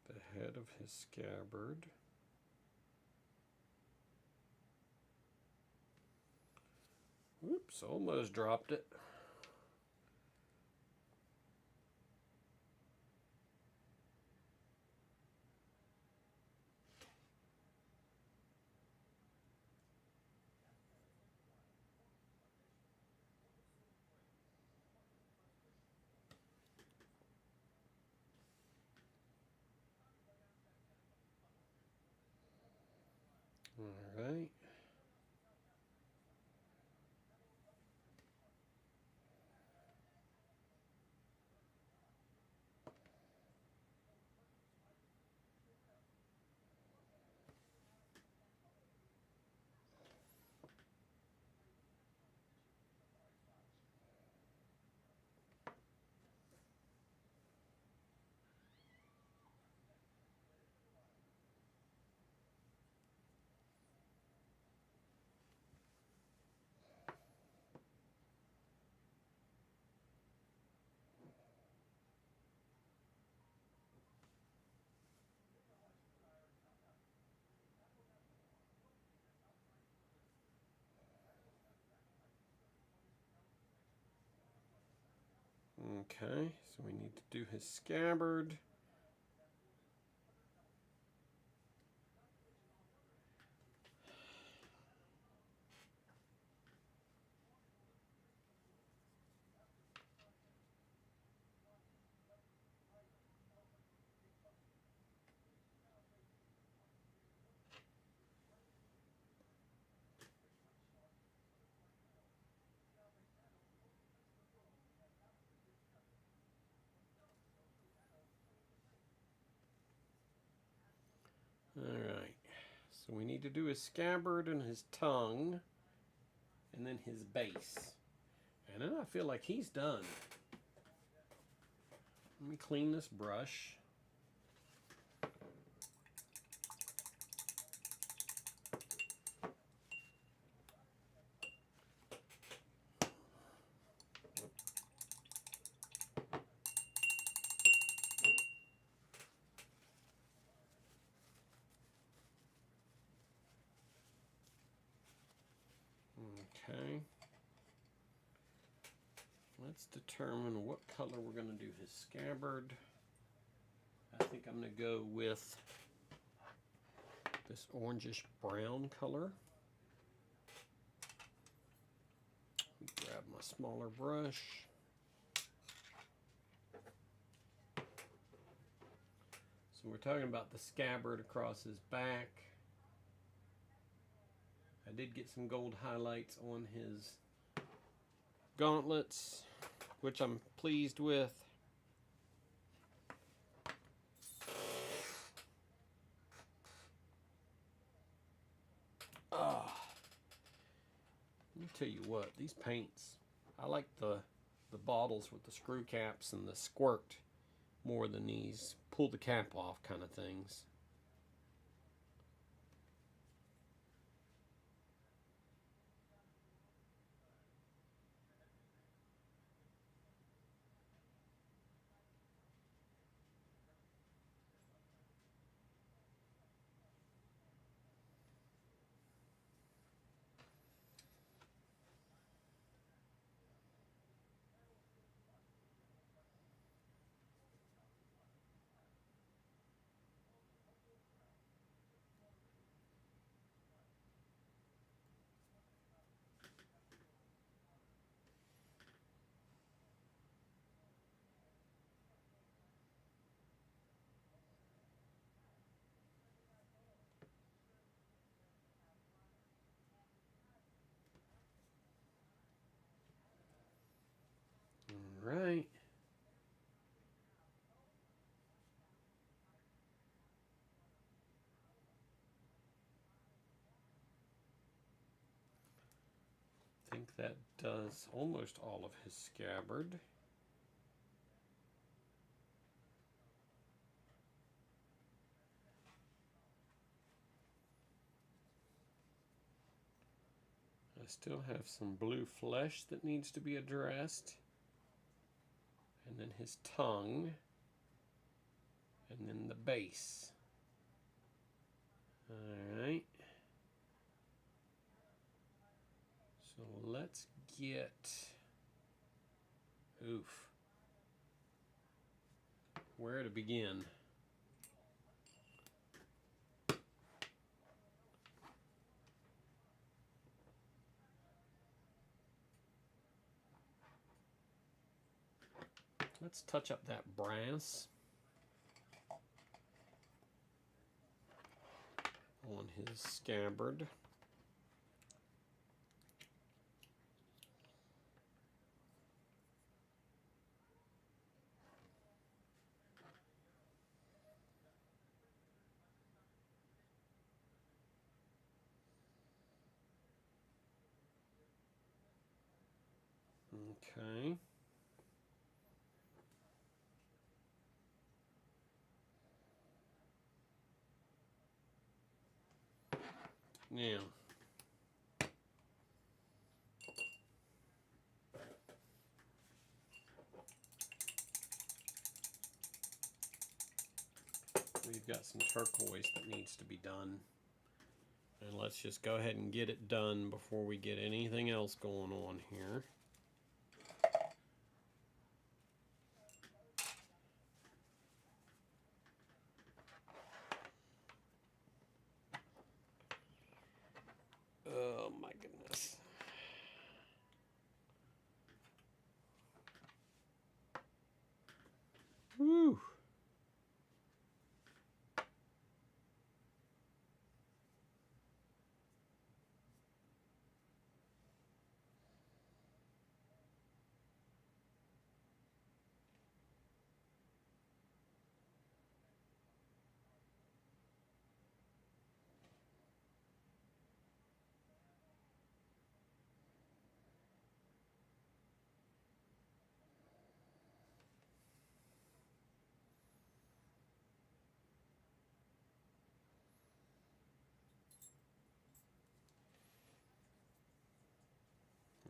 A: the head of his scabbard. Oops, almost dropped it. All right. Okay, so we need to do his scabbard. Alright, so we need to do his scabbard and his tongue, and then his base. And then I feel like he's done. Let me clean this brush. Okay. Let's determine what color we're going to do his scabbard. I think I'm going to go with this orangish brown color. Grab my smaller brush. So we're talking about the scabbard across his back. I did get some gold highlights on his gauntlets, which I'm pleased with. Let me tell you what, these paints, I like the bottles with the screw caps and the squirt more than these pull the cap off kind of things. All right. I think that does almost all of his scabbard. I still have some blue flesh that needs to be addressed. and then his tongue, and then the base. Alright. So let's get, oof, where to begin? Let's touch up that brass on his scabbard. Okay. Now, we've got some turquoise that needs to be done. And let's just go ahead and get it done before we get anything else going on here. Oh my goodness. Woo.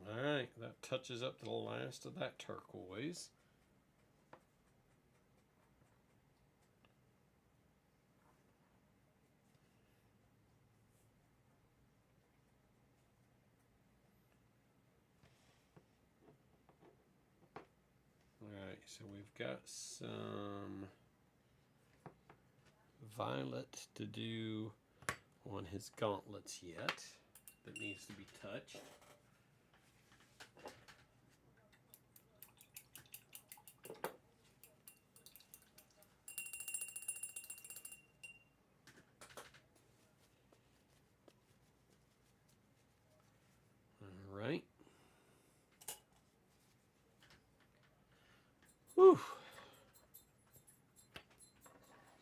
A: Alright, that touches up the last of that turquoise. Alright, so we've got some violet to do on his gauntlets yet that needs to be touched. Alright. Whew.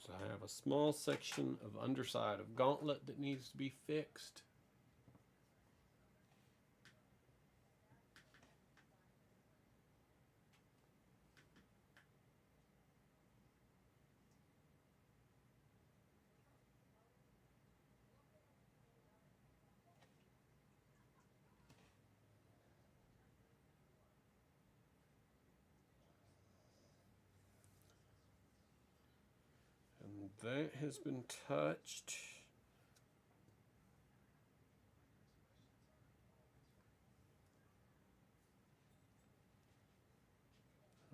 A: So I have a small section of underside of gauntlet that needs to be fixed. And that has been touched.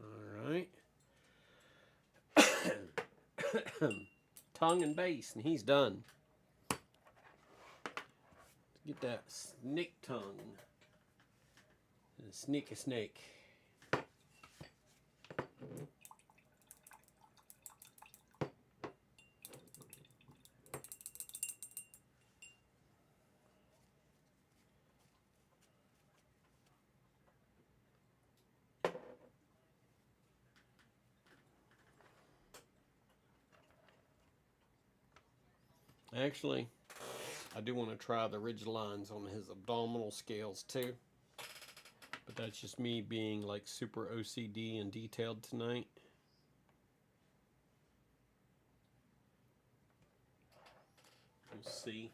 A: Alright. Tongue and base, and he's done. Let's get that snake tongue. Sneak a snake. Actually, I do want to try the ridge lines on his abdominal scales too. But that's just me being like super OCD and detailed tonight. We'll see.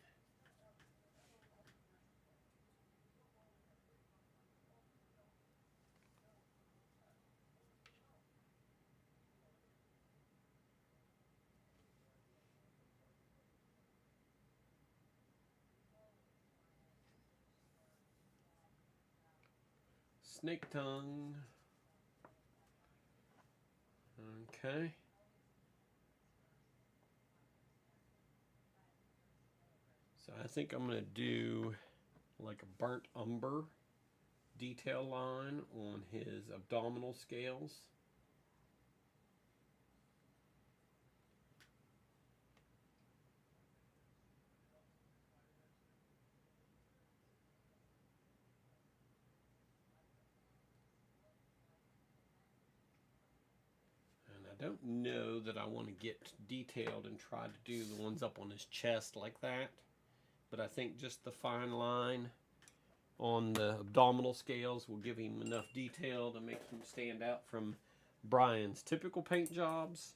A: snake tongue. Okay. So I think I'm going to do like a burnt umber detail line on his abdominal scales. I don't know that I want to get detailed and try to do the ones up on his chest like that, but I think just the fine line on the abdominal scales will give him enough detail to make him stand out from Brian's typical paint jobs.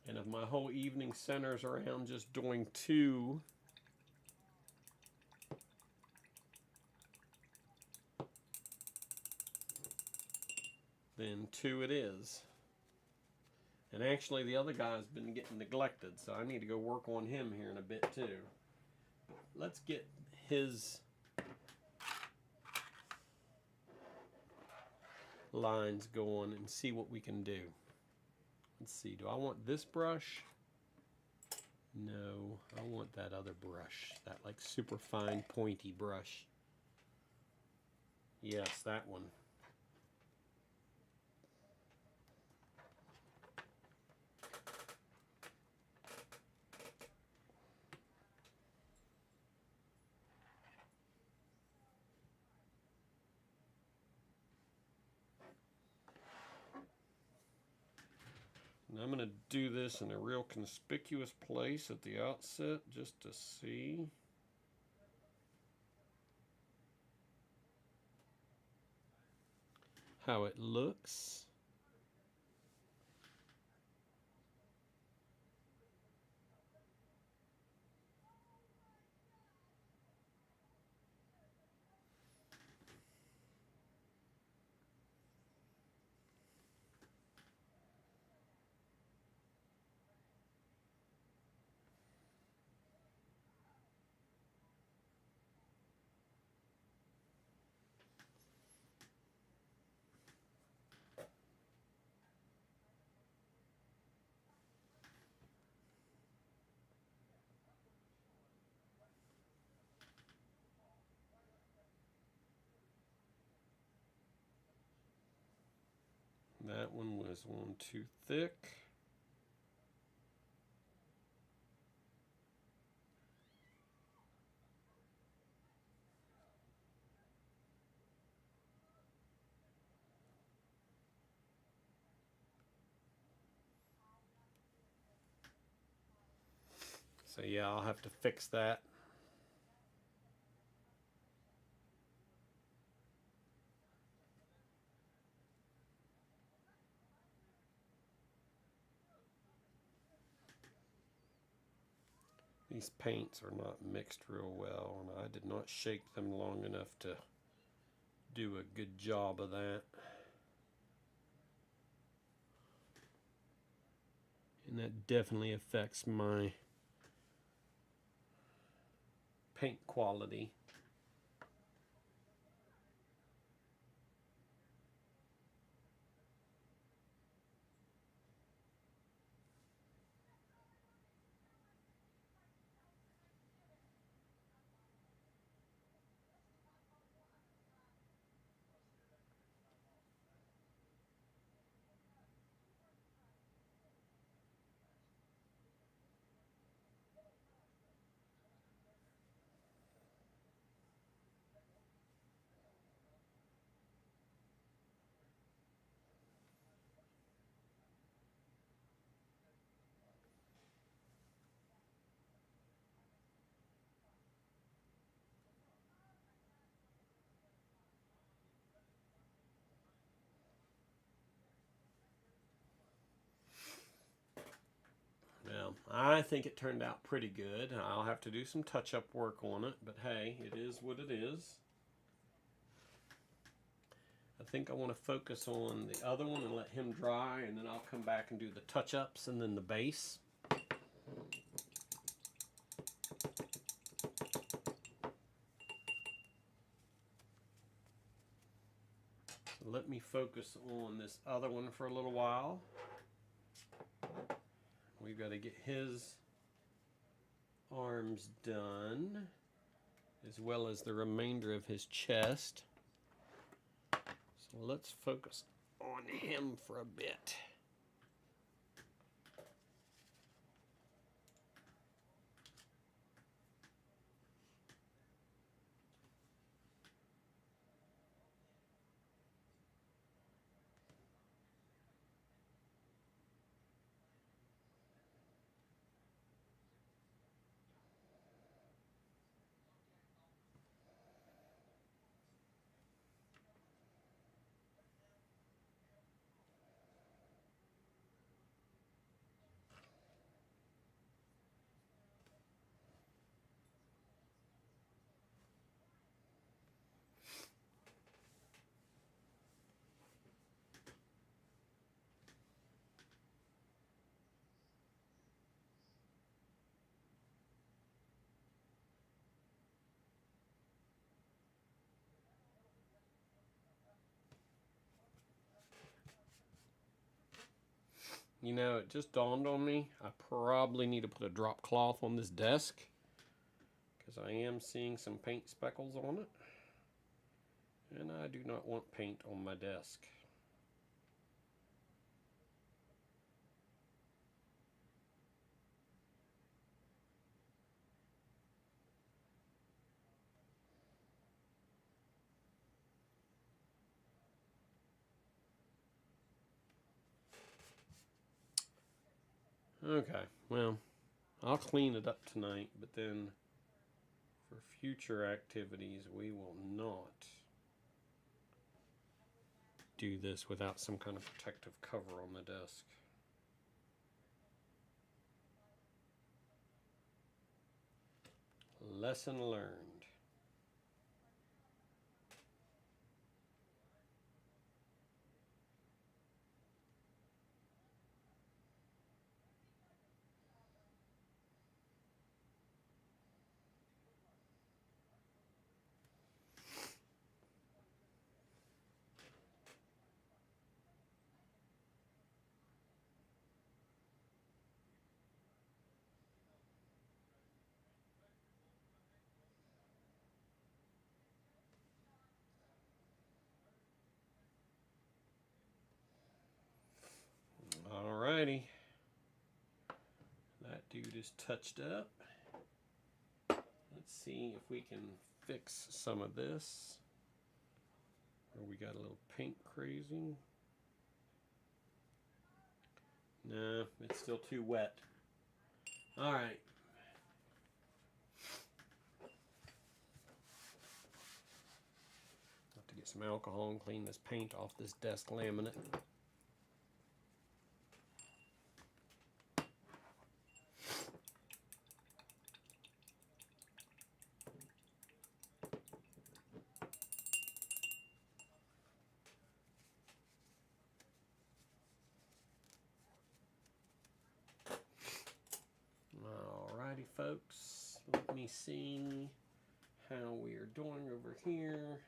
A: And if my whole evening centers around just doing 2, then 2 it is. And actually the other guy's been getting neglected, so I need to go work on him here in a bit too. Let's get his lines going and see what we can do. Let's see, do I want this brush? No, I want that other brush, that like super fine pointy brush. Yes, that one. And I'm going to do this in a real conspicuous place at the outset just to see. How it looks. That one was one too thick. So yeah, I'll have to fix that. These paints are not mixed real well, and I did not shake them long enough to do a good job of that. And that definitely affects my paint quality. Well, I think it turned out pretty good. I'll have to do some touch-up work on it, but hey, it is what it is. I think I want to focus on the other one and let him dry, and then I'll come back and do the touch-ups and then the base. Let me focus on this other one for a little while. We've got to get his arms done, as well as the remainder of his chest. So let's focus on him for a bit. You know, it just dawned on me, I probably need to put a drop cloth on this desk, because I am seeing some paint speckles on it, and I do not want paint on my desk. Okay, well, I'll clean it up tonight, but then for future activities, we will not do this without some kind of protective cover on the desk. Lesson learned. Alrighty. That dude is touched up. Let's see if we can fix some of this. Or we got a little paint crazy. No, it's still too wet. Alright. Have to get some alcohol and clean this paint off this desk laminate. Alrighty, folks, let me see how we are doing over here.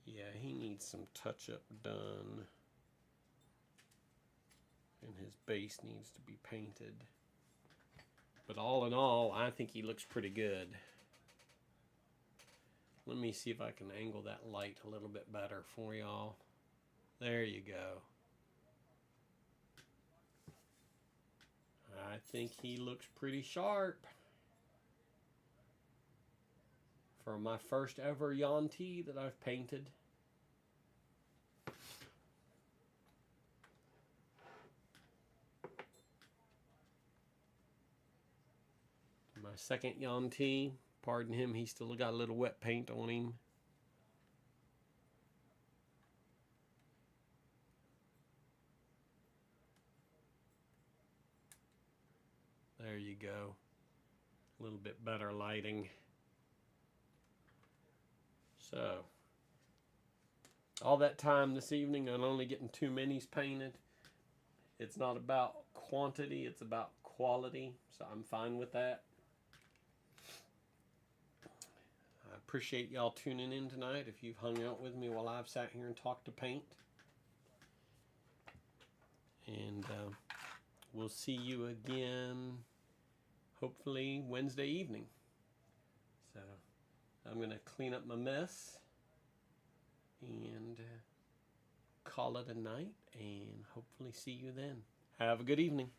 A: Yeah, he needs some touch-up done, and his base needs to be painted. But all in all, I think he looks pretty good. Let me see if I can angle that light a little bit better for y'all. There you go. I think he looks pretty sharp. For my first ever Yuan-ti that I've painted. My second Yuan-ti. Pardon him, he's still got a little wet paint on him. There you go. A little bit better lighting. So, all that time this evening on only getting 2 minis painted. It's not about quantity, it's about quality. So I'm fine with that. I appreciate y'all tuning in tonight. If you've hung out with me while I've sat here and talked to paint. And we'll see you again, hopefully Wednesday evening. So I'm going to clean up my mess and call it a night, and hopefully see you then. Have a good evening.